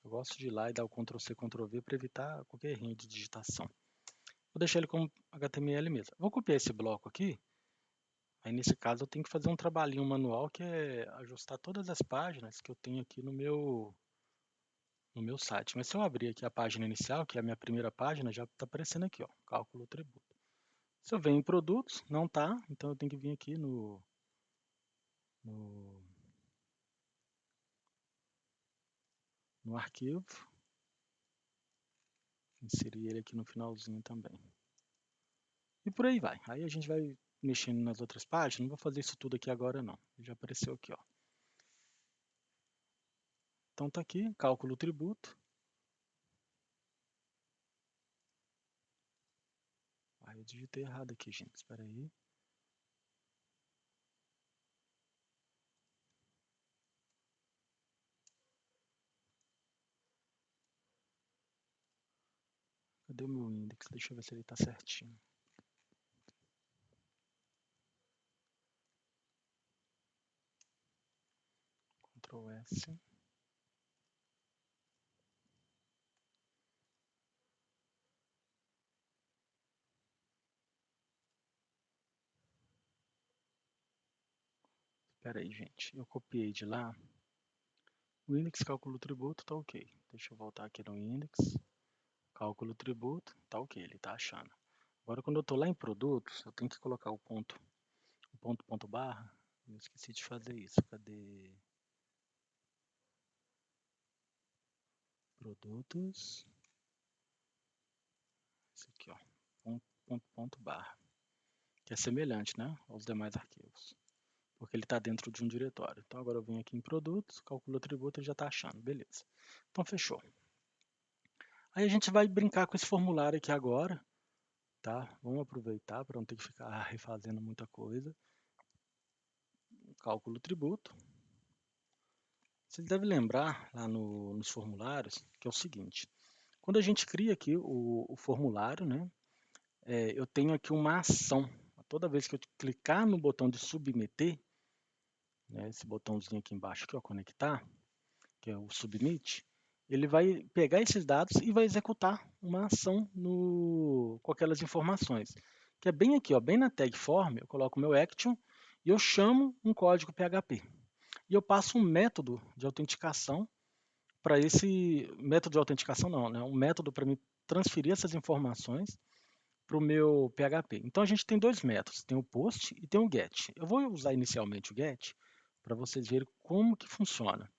Eu gosto de ir lá e dar o Ctrl+C, Ctrl+V para evitar qualquer errinho de digitação. Vou deixar ele como HTML mesmo. Vou copiar esse bloco aqui. Aí nesse caso eu tenho que fazer um trabalhinho manual que é ajustar todas as páginas que eu tenho aqui no meu site. Mas se eu abrir aqui a página inicial, que é a minha primeira página, já está aparecendo aqui, ó, cálculo tributo. Se eu venho em produtos, não está, então eu tenho que vir aqui no arquivo, inserir ele aqui no finalzinho também. E por aí vai. Aí a gente vai mexendo nas outras páginas, não vou fazer isso tudo aqui agora não. Já apareceu aqui, ó. Então tá aqui, cálculo tributo. Aí eu digitei errado aqui, gente, espera aí. Cadê o meu index? Deixa eu ver se ele está certinho. Ctrl S. Espera aí, gente. Eu copiei de lá. O index cálculo tributo tá ok. Deixa eu voltar aqui no index. Cálculo tributo, tá ok, ele tá achando. Agora quando eu tô lá em produtos, eu tenho que colocar o ponto barra. Eu esqueci de fazer isso. Cadê? Produtos. Esse aqui, ó. Ponto barra. Que é semelhante, né, aos demais arquivos. Porque ele está dentro de um diretório. Então agora eu venho aqui em produtos, calculo tributo e já está achando, beleza. Então fechou. Aí a gente vai brincar com esse formulário aqui agora, tá? Vamos aproveitar para não ter que ficar refazendo muita coisa. Cálculo tributo. Você deve lembrar lá nos formulários que é o seguinte, quando a gente cria aqui o formulário, né, eu tenho aqui uma ação. Toda vez que eu clicar no botão de submeter, né, esse botãozinho aqui embaixo, aqui, ó, conectar, que é o submit, ele vai pegar esses dados e vai executar uma ação com aquelas informações. Que é bem aqui, ó, bem na tag form, eu coloco o meu action e eu chamo um código PHP. E eu passo um método de autenticação para esse método de autenticação não, né? Um método para me transferir essas informações para o meu PHP. Então a gente tem dois métodos, tem o post e tem o get. Eu vou usar inicialmente o get para vocês verem como que funciona.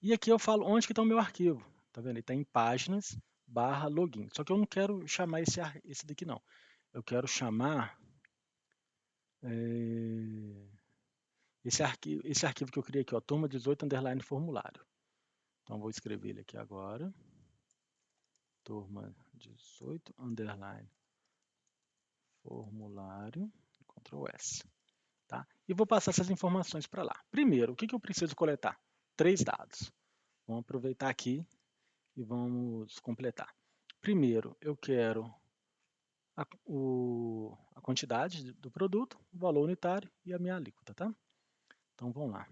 E aqui eu falo onde que está o meu arquivo. Tá vendo? Ele está em páginas barra login. Só que eu não quero chamar esse daqui não. Eu quero chamar esse arquivo que eu criei aqui, ó, turma 18 underline formulário. Então, vou escrever ele aqui agora. Turma 18 underline formulário, Ctrl S. Tá? E vou passar essas informações para lá. Primeiro, o que eu preciso coletar? 3 dados. Vamos aproveitar aqui e vamos completar. Primeiro, eu quero a quantidade do produto, o valor unitário e a minha alíquota, tá? Então, vamos lá.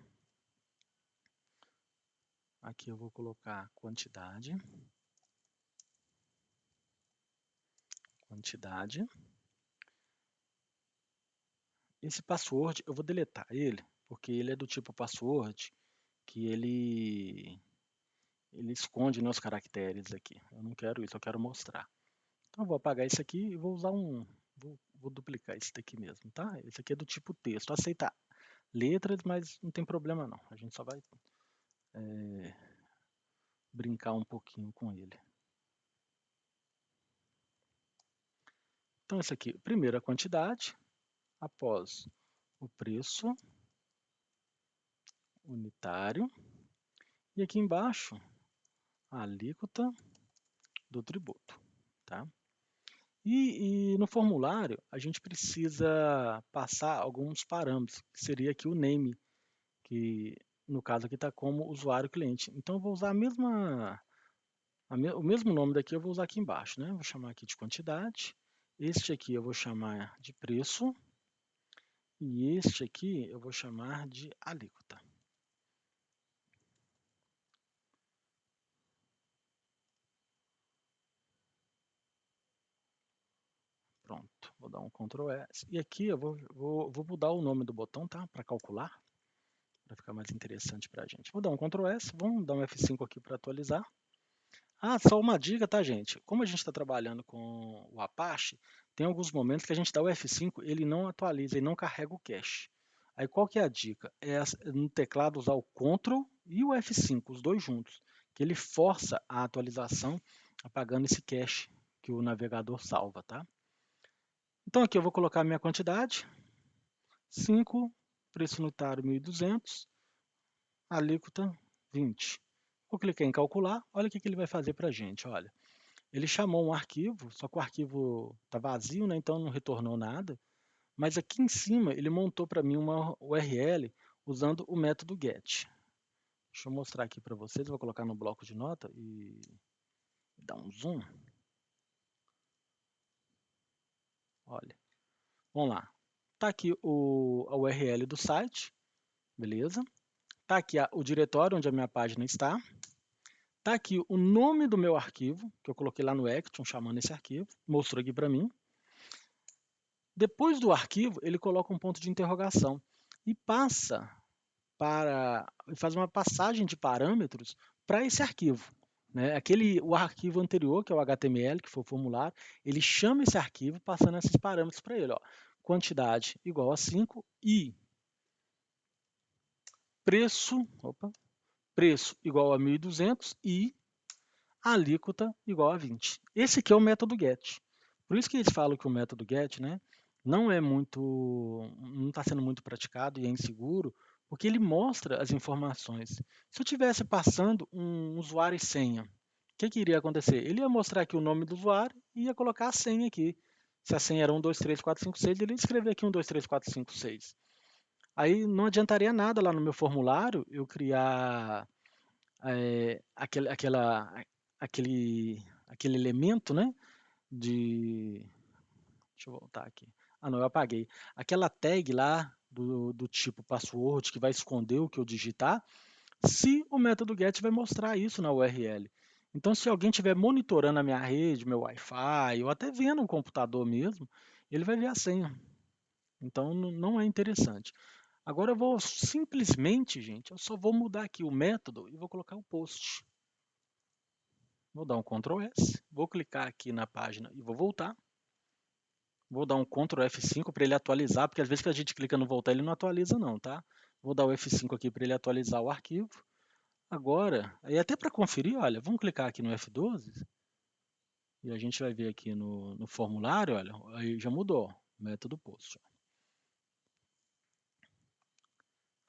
Aqui eu vou colocar quantidade. Esse password, eu vou deletar ele, porque ele é do tipo password que ele esconde, né, os caracteres aqui. Eu não quero isso, eu quero mostrar. Então, eu vou apagar isso aqui e vou usar vou duplicar esse daqui mesmo, tá? Esse aqui é do tipo texto. Aceitar letras, mas não tem problema não. A gente só vai brincar um pouquinho com ele. Então, esse aqui, primeiro a quantidade, após o preço unitário, e aqui embaixo, a alíquota do tributo, tá? E no formulário, a gente precisa passar alguns parâmetros, que seria aqui o name, que no caso aqui está como usuário cliente. Então, eu vou usar o mesmo nome daqui, eu vou usar aqui embaixo, né? Vou chamar aqui de quantidade, este aqui eu vou chamar de preço, e este aqui eu vou chamar de alíquota. Pronto, vou dar um Ctrl S. E aqui eu vou mudar o nome do botão, tá? Para calcular, para ficar mais interessante para a gente. Vou dar um Ctrl S, vamos dar um F5 aqui para atualizar. Ah, só uma dica, tá, gente? Como a gente está trabalhando com o Apache, tem alguns momentos que a gente dá o F5, ele não atualiza, ele não carrega o cache. Aí qual que é a dica? É no teclado usar o Ctrl e o F5, os dois juntos, que ele força a atualização apagando esse cache que o navegador salva, tá? Então aqui eu vou colocar a minha quantidade, 5, preço unitário 1.200, alíquota 20. Vou clicar em calcular, olha o que ele vai fazer para a gente, olha. Ele chamou um arquivo, só que o arquivo está vazio, né, então não retornou nada, mas aqui em cima ele montou para mim uma URL usando o método get. Deixa eu mostrar aqui para vocês, vou colocar no bloco de nota e dar um zoom. Olha, vamos lá. Está aqui a URL do site, beleza? Está aqui o diretório onde a minha página está. Está aqui o nome do meu arquivo, que eu coloquei lá no Action, chamando esse arquivo. Mostrou aqui para mim. Depois do arquivo, ele coloca um ponto de interrogação e faz uma passagem de parâmetros para esse arquivo. Né? O arquivo anterior, que é o HTML, que foi o formulário, ele chama esse arquivo passando esses parâmetros para ele. Ó. Quantidade igual a 5 e preço igual a 1.200 e alíquota igual a 20. Esse aqui é o método get. Por isso que eles falam que o método get, né, não está sendo muito praticado e é inseguro, porque ele mostra as informações. Se eu tivesse passando um usuário e senha, o que iria acontecer? Ele ia mostrar aqui o nome do usuário e ia colocar a senha aqui. Se a senha era 1, 2, 3, 4, 5, 6, ele ia escrever aqui 1, 2, 3, 4, 5, 6. Aí não adiantaria nada lá no meu formulário eu criar é, aquele, aquela, aquele elemento, né, de... Deixa eu voltar aqui. Ah, não, eu apaguei. Aquela tag lá do tipo password que vai esconder o que eu digitar, se o método get vai mostrar isso na URL. Então, se alguém estiver monitorando a minha rede, meu Wi-Fi, ou até vendo o computador mesmo, ele vai ver a senha. Então, não é interessante. Agora eu vou simplesmente, gente, eu só vou mudar aqui o método e vou colocar o post. Vou dar um Ctrl S, vou clicar aqui na página e vou voltar. Vou dar um Ctrl F5 para ele atualizar, porque às vezes que a gente clica no voltar ele não atualiza não, tá? Vou dar o F5 aqui para ele atualizar o arquivo. Agora, aí até para conferir, olha, vamos clicar aqui no F12 e a gente vai ver aqui no formulário, olha, aí já mudou, método post.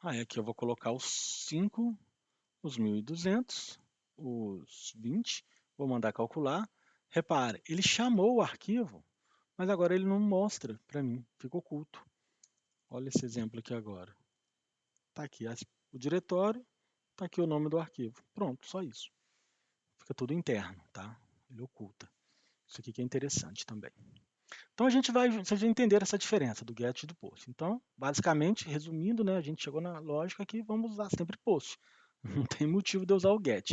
Aí aqui eu vou colocar os 5, os 1.200, os 20, vou mandar calcular. Repare, ele chamou o arquivo, mas agora ele não mostra para mim, fica oculto. Olha esse exemplo aqui agora. Está aqui o diretório, está aqui o nome do arquivo. Pronto, só isso. Fica tudo interno, tá? Ele oculta. Isso aqui que é interessante também. Então vocês vão entender essa diferença do get e do post. Então, basicamente, resumindo, né, a gente chegou na lógica que vamos usar sempre post. Não tem motivo de eu usar o get.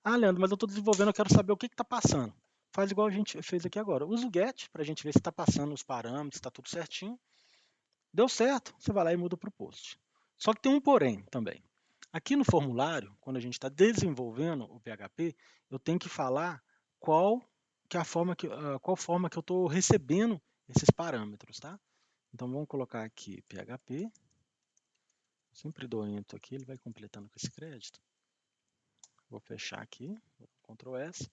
Ah, Leandro, mas eu estou desenvolvendo, eu quero saber o que está passando. Faz igual a gente fez aqui agora. Usa o get para a gente ver se está passando os parâmetros, está tudo certinho. Deu certo, você vai lá e muda para o post. Só que tem um porém também. Aqui no formulário, quando a gente está desenvolvendo o PHP, eu tenho que falar qual forma que eu estou recebendo esses parâmetros, tá? Então vamos colocar aqui PHP. Sempre dou enter aqui, ele vai completando com esse crédito. Vou fechar aqui, Ctrl S.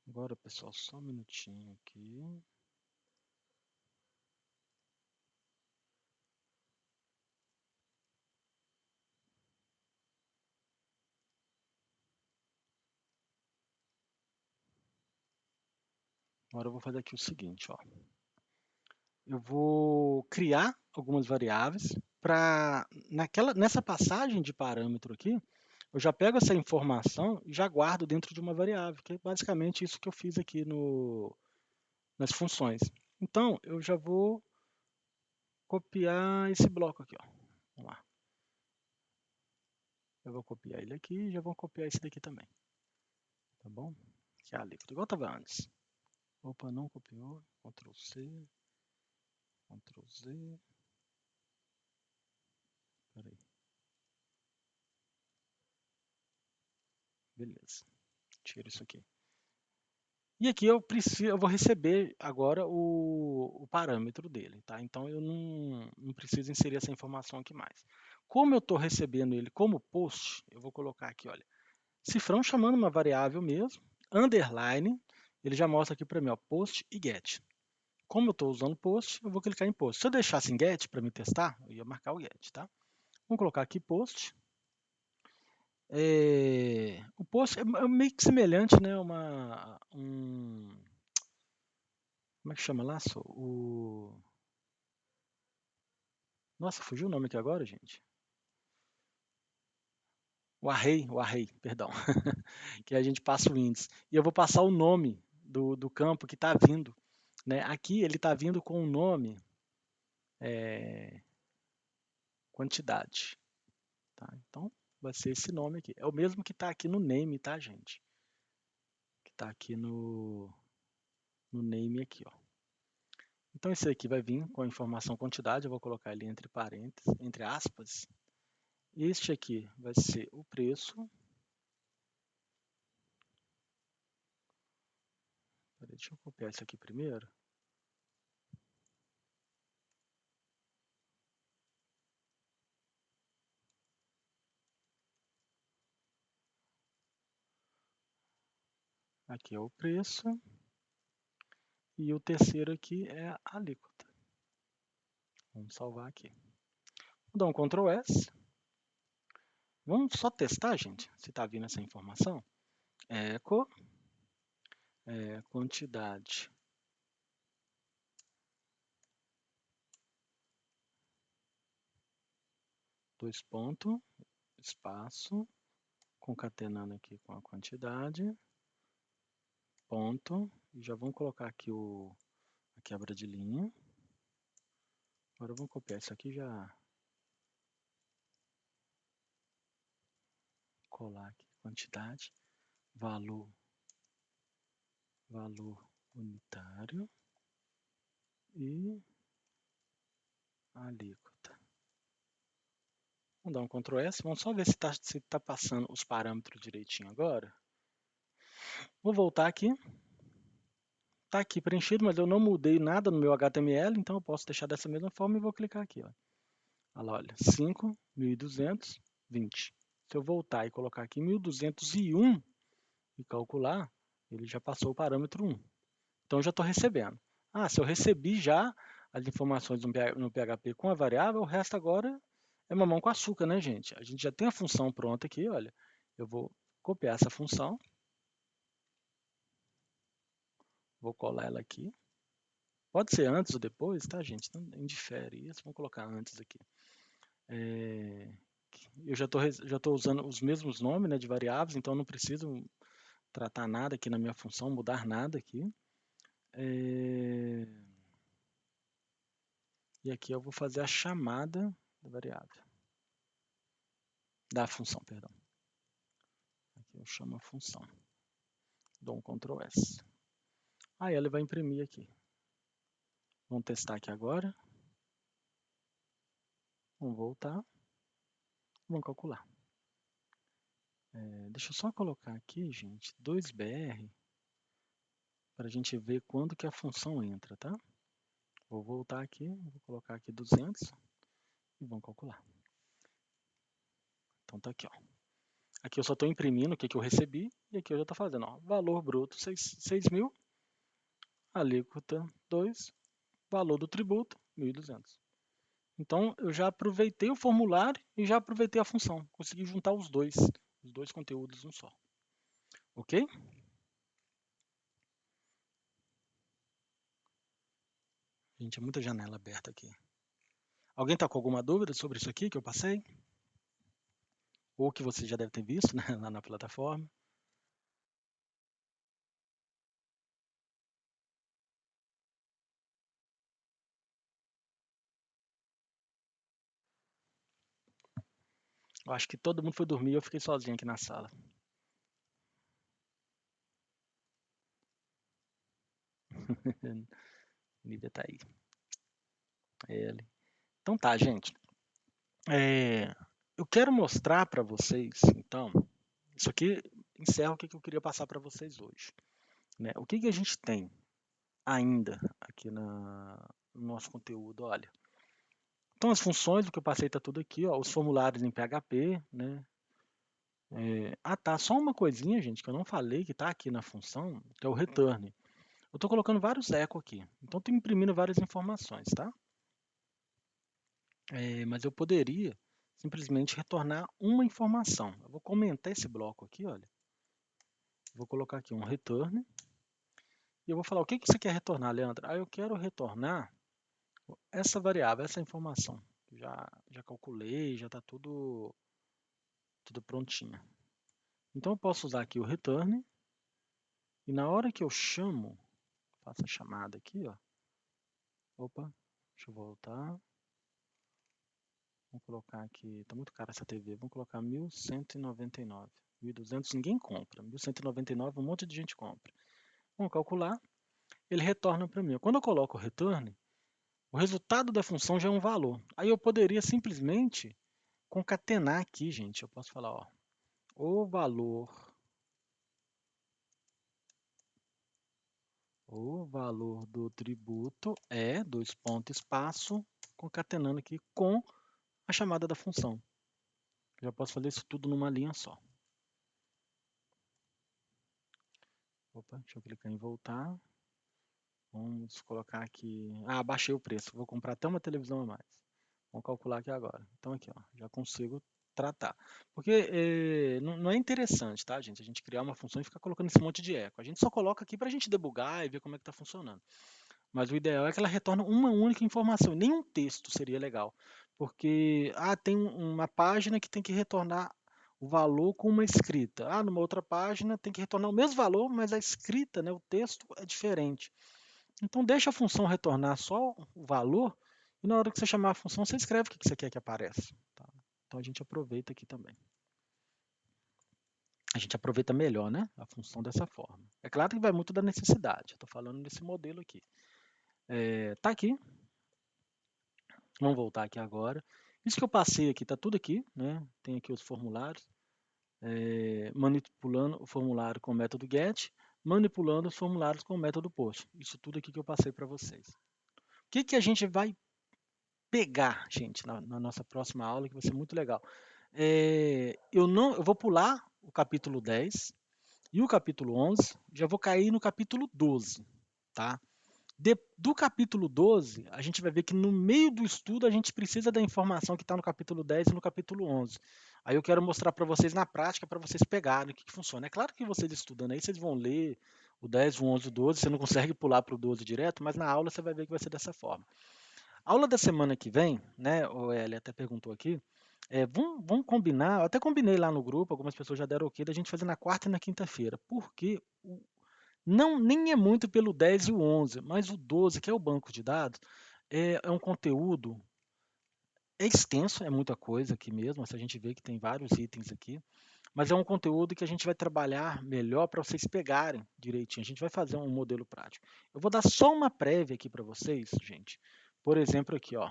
Agora, pessoal, só um minutinho aqui. Agora eu vou fazer aqui o seguinte, ó. Eu vou criar algumas variáveis para nessa passagem de parâmetro aqui, eu já pego essa informação e já guardo dentro de uma variável, que é basicamente isso que eu fiz aqui nas funções. Então, eu já vou copiar esse bloco aqui, ó. Vamos lá. Eu vou copiar ele aqui e já vou copiar esse daqui também. Tá bom? Que é a líquida, igual estava antes. Opa, não copiou. Ctrl C. Ctrl Z. Peraí. Beleza. Tira isso aqui. E aqui eu vou receber agora o parâmetro dele, tá? Então eu não preciso inserir essa informação aqui mais. Como eu estou recebendo ele como post, eu vou colocar aqui, olha, cifrão chamando uma variável mesmo, underline, ele já mostra aqui para mim, ó, post e get. Como eu estou usando post, eu vou clicar em post. Se eu deixasse em get para me testar, eu ia marcar o get, tá? Vamos colocar aqui post. O post é meio que semelhante, né? Como é que chama lá? Nossa, fugiu o nome aqui agora, gente. O array, perdão. Que a gente passa o índice. E eu vou passar o nome do campo que está vindo. Né? Aqui ele está vindo com o nome quantidade. Tá? Então, vai ser esse nome aqui. É o mesmo que está aqui no name, tá, gente? Que está aqui no name aqui, ó. Então, esse aqui vai vir com a informação quantidade. Eu vou colocar ele entre parênteses, entre aspas. Este aqui vai ser o preço. Peraí, deixa eu copiar isso aqui primeiro. Aqui é o preço. E o terceiro aqui é a alíquota. Vamos salvar aqui. Vou dar um Ctrl S. Vamos só testar, gente, se está vindo essa informação. Echo, quantidade. Dois pontos, espaço, concatenando aqui com a quantidade, ponto, e já vamos colocar aqui a quebra de linha. Agora vamos copiar isso aqui e já colar aqui, quantidade, valor unitário e alíquota. Vamos dar um Ctrl S, vamos só ver se tá passando os parâmetros direitinho agora. Vou voltar aqui. Está aqui preenchido, mas eu não mudei nada no meu HTML, então eu posso deixar dessa mesma forma e vou clicar aqui. Ó. Olha, 5, 1.200, 20. Se eu voltar e colocar aqui 1.201 e calcular, ele já passou o parâmetro 1. Então Então, eu já estou recebendo. Se eu recebi já as informações no PHP com a variável, o resto agora é mamão com açúcar, né, gente? A gente já tem a função pronta aqui, olha. Eu vou copiar essa função. Vou colar ela aqui. Pode ser antes ou depois, tá, gente? Não indifere isso. Vamos colocar antes aqui. Eu já estou usando os mesmos nomes, né, de variáveis, então não preciso tratar nada aqui na minha função, mudar nada aqui. E aqui eu vou fazer a chamada da variável. Da função, perdão. Aqui eu chamo a função. Dou um Ctrl S. Aí ela vai imprimir aqui. Vamos testar aqui agora. Vamos voltar. Vamos calcular. Deixa eu só colocar aqui, gente, 2BR, para a gente ver quando que a função entra, tá? Vou voltar aqui, vou colocar aqui 200 e vamos calcular. Então tá aqui, ó. Aqui eu só estou imprimindo o que eu recebi e aqui eu já estou fazendo, ó, valor bruto 6.000, alíquota 2, valor do tributo 1.200. Então eu já aproveitei o formulário e já aproveitei a função. Consegui juntar os dois conteúdos em um só. Ok? Gente, é muita janela aberta aqui. Alguém está com alguma dúvida sobre isso aqui que eu passei? Ou que você já deve ter visto, né, lá na plataforma? Eu acho que todo mundo foi dormir e eu fiquei sozinho aqui na sala. Lívia tá aí. Ele. Então tá, gente. Eu quero mostrar para vocês, então, isso aqui encerra o que eu queria passar para vocês hoje. Né? O que a gente tem ainda aqui no nosso conteúdo, olha. Então as funções, o que eu passei está tudo aqui, ó, os formulários em PHP, né? Tá, só uma coisinha, gente, que eu não falei, que está aqui na função, que é o return. Eu estou colocando vários eco aqui, então estou imprimindo várias informações, tá? Mas eu poderia simplesmente retornar uma informação. Eu vou comentar esse bloco aqui, olha. Vou colocar aqui um return. E eu vou falar, o que você quer retornar, Leandro? Eu quero retornar essa variável, essa informação. Já calculei, já está tudo prontinho. Então eu posso usar aqui o return. E na hora que eu chamo, faço a chamada aqui, ó. Opa, deixa eu voltar. Vamos colocar aqui, está muito cara essa TV, vamos colocar 1.199. 1.200 ninguém compra, 1.199 um monte de gente compra. Vamos calcular, ele retorna para mim. Quando eu coloco o return, o resultado da função já é um valor. Aí eu poderia simplesmente concatenar aqui, gente. Eu posso falar, ó, o valor do tributo é, espaço, concatenando aqui com a chamada da função. Já posso fazer isso tudo numa linha só. Opa, deixa eu clicar em voltar. Vamos colocar aqui. Baixei o preço. Vou comprar até uma televisão a mais. Vamos calcular aqui agora. Então aqui, ó, já consigo tratar. Porque não é interessante, tá, gente? A gente criar uma função e ficar colocando esse monte de eco. A gente só coloca aqui para a gente debugar e ver como é que está funcionando. Mas o ideal é que ela retorne uma única informação. Nenhum texto seria legal. Porque tem uma página que tem que retornar o valor com uma escrita. Numa outra página tem que retornar o mesmo valor, mas a escrita, né, o texto é diferente. Então deixa a função retornar só o valor e na hora que você chamar a função, você escreve o que você quer que apareça. Tá? Então a gente aproveita aqui também. A gente aproveita melhor, né, a função dessa forma. É claro que vai muito da necessidade. Estou falando desse modelo aqui. Tá aqui. Vamos voltar aqui agora. Isso que eu passei aqui, está tudo aqui, né? Tem aqui os formulários. Manipulando o formulário com o método get, manipulando os formulários com o método post. Isso tudo aqui que eu passei para vocês. O que a gente vai pegar, gente, na nossa próxima aula, que vai ser muito legal? Eu vou pular o capítulo 10 e o capítulo 11, já vou cair no capítulo 12. tá? Do capítulo 12, a gente vai ver que no meio do estudo a gente precisa da informação que está no capítulo 10 e no capítulo 11. Aí eu quero mostrar para vocês na prática, para vocês pegarem o que funciona. É claro que vocês estudando aí, vocês vão ler o 10, o 11, o 12, você não consegue pular para o 12 direto, mas na aula você vai ver que vai ser dessa forma. A aula da semana que vem, né, o Eli até perguntou aqui, vamos combinar, eu até combinei lá no grupo, algumas pessoas já deram ok, da gente fazer na quarta e na quinta-feira, porque não, nem é muito pelo 10 e o 11, mas o 12, que é o banco de dados, é um conteúdo, é extenso, é muita coisa aqui mesmo, se a gente vê que tem vários itens aqui, mas é um conteúdo que a gente vai trabalhar melhor para vocês pegarem direitinho. A gente vai fazer um modelo prático. Eu vou dar só uma prévia aqui para vocês, gente. Por exemplo, aqui, ó.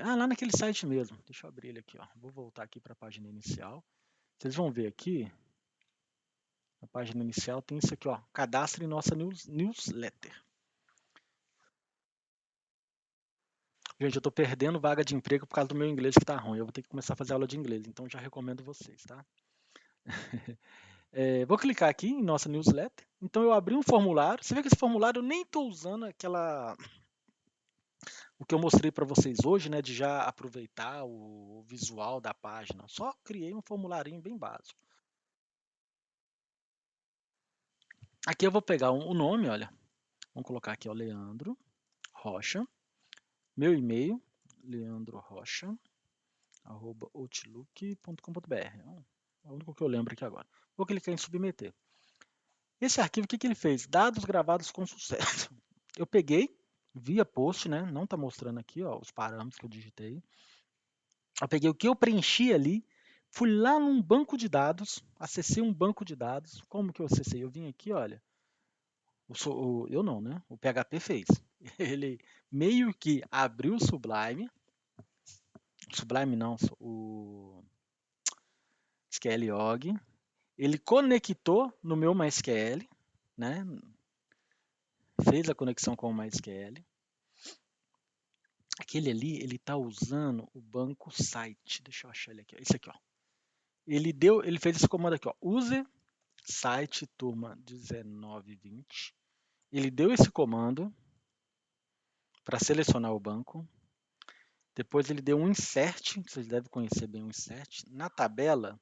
Lá naquele site mesmo. Deixa eu abrir ele aqui, ó. Vou voltar aqui para a página inicial. Vocês vão ver aqui, na página inicial tem isso aqui, ó. Cadastre nossa newsletter. Gente, eu estou perdendo vaga de emprego por causa do meu inglês que está ruim. Eu vou ter que começar a fazer aula de inglês, então já recomendo vocês, tá? Vou clicar aqui em nossa newsletter. Então eu abri um formulário. Você vê que esse formulário eu nem estou usando o que eu mostrei para vocês hoje, né, de já aproveitar o visual da página. Só criei um formulário bem básico. Aqui eu vou pegar o nome, olha. Vamos colocar aqui, ó, Leandro Rocha. Meu e-mail, leandrorocha@outlook.com.br. É o único que eu lembro aqui agora. Vou clicar em submeter. Esse arquivo, o que ele fez? Dados gravados com sucesso. Eu peguei via post, né? Não está mostrando aqui, ó, os parâmetros que eu digitei. Eu peguei o que eu preenchi ali, fui lá num banco de dados, acessei um banco de dados. Como que eu acessei? Eu vim aqui, olha. Eu não, né? O PHP fez. Ele meio que abriu o Sublime. Sublime não, o SQLog. Ele conectou no meu MySQL, né? Fez a conexão com o MySQL. Aquele ali, ele está usando o banco site. Deixa eu achar ele aqui. Esse aqui, ó. Ele fez esse comando aqui, ó. Use site turma 1920. Ele deu esse comando para selecionar o banco. Depois ele deu um insert, vocês devem conhecer bem o insert. Na tabela,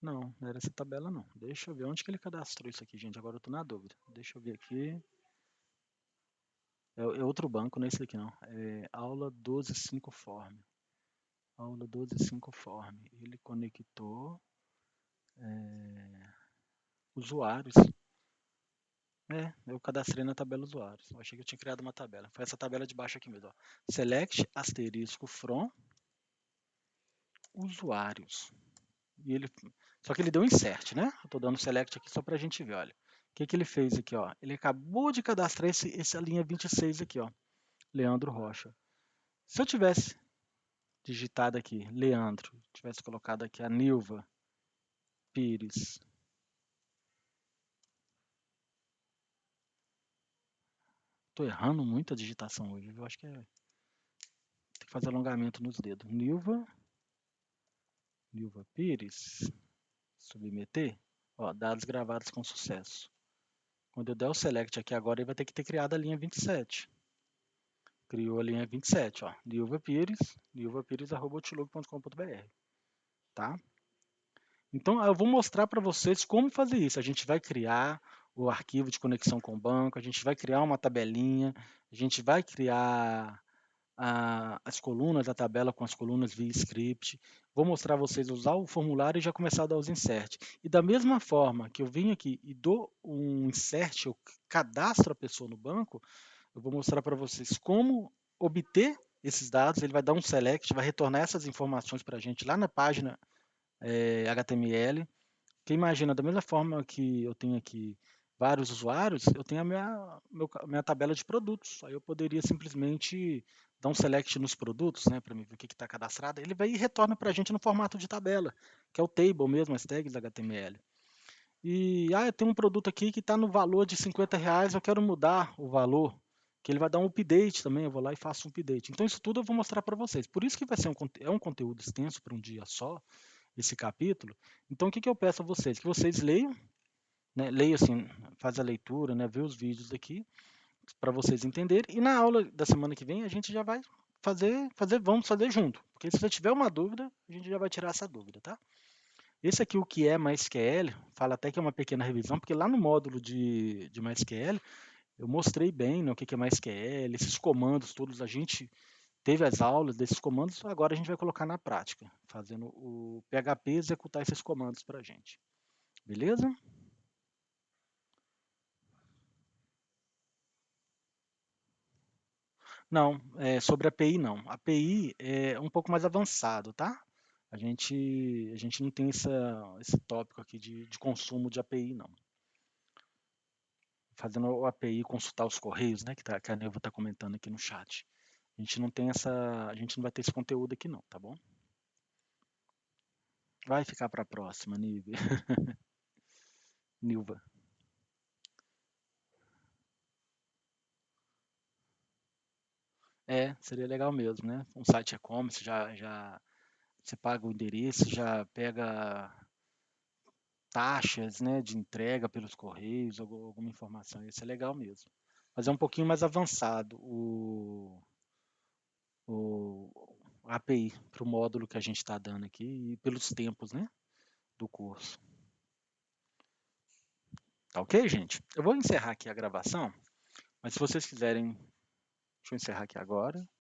não era essa tabela não. Deixa eu ver onde que ele cadastrou isso aqui, gente. Agora eu estou na dúvida. Deixa eu ver aqui. É outro banco, não é esse daqui não. É aula 12.5 form. Aula 12.5 form. Ele conectou usuários. Eu cadastrei na tabela usuários. Eu achei que eu tinha criado uma tabela. Foi essa tabela de baixo aqui mesmo. Ó. Select asterisco from usuários. Só que ele deu insert, né? Eu estou dando select aqui só para a gente ver, olha. O que ele fez aqui, ó? Ele acabou de cadastrar essa linha 26 aqui, ó. Leandro Rocha. Se eu tivesse digitado aqui, Leandro, tivesse colocado aqui a Nilva Pires. Estou errando muito a digitação hoje. Eu acho que tem que fazer alongamento nos dedos. Nilva Pires. Submeter. Ó, dados gravados com sucesso. Quando eu der o select aqui agora, ele vai ter que ter criado a linha 27. Criou a linha 27, ó. Nilva Pires, nilvapires@outlook.com.br, tá? Então, eu vou mostrar para vocês como fazer isso. A gente vai criar o arquivo de conexão com o banco, a gente vai criar uma tabelinha, a gente vai criar as colunas, a tabela com as colunas via script. Vou mostrar a vocês usar o formulário e já começar a dar os insert. E da mesma forma que eu venho aqui e dou um insert, eu cadastro a pessoa no banco, eu vou mostrar para vocês como obter esses dados. Ele vai dar um select, vai retornar essas informações para a gente lá na página HTML. Porque imagina, da mesma forma que eu tenho aqui vários usuários, eu tenho a minha tabela de produtos. Aí eu poderia simplesmente dar um select nos produtos, né, para ver o que está cadastrado. Ele vai e retorna para a gente no formato de tabela, que é o table mesmo, as tags HTML. E eu tenho um produto aqui que está no valor de R$ 50, eu quero mudar o valor, que ele vai dar um update também, eu vou lá e faço um update. Então isso tudo eu vou mostrar para vocês. Por isso que vai ser um conteúdo extenso para um dia só, esse capítulo. Então, o que eu peço a vocês? Que vocês leiam, né? Leiam assim, faz a leitura, né? Vê os vídeos aqui, para vocês entenderem. E na aula da semana que vem a gente já vai vamos fazer junto. Porque se você tiver uma dúvida, a gente já vai tirar essa dúvida, tá? Esse aqui, o que é MySQL, fala até que é uma pequena revisão, porque lá no módulo de MySQL, eu mostrei bem, né, o que é MySQL, esses comandos todos, a gente teve as aulas desses comandos, agora a gente vai colocar na prática, fazendo o PHP executar esses comandos para a gente. Beleza? Não, sobre a API não. A API é um pouco mais avançado, tá? A gente não tem esse tópico aqui de consumo de API, não. Fazendo o API consultar os correios, né? Que a Neuva está comentando aqui no chat. A gente não vai ter esse conteúdo aqui não, tá bom? Vai ficar para a próxima, Nilva. Seria legal mesmo, né? Um site e-commerce, já você paga o endereço, já pega taxas, né, de entrega pelos correios, alguma informação, isso é legal mesmo. Mas é um pouquinho mais avançado o API para o módulo que a gente está dando aqui e pelos tempos, né, do curso. Tá ok, gente? Eu vou encerrar aqui a gravação, mas se vocês quiserem, deixa eu encerrar aqui agora.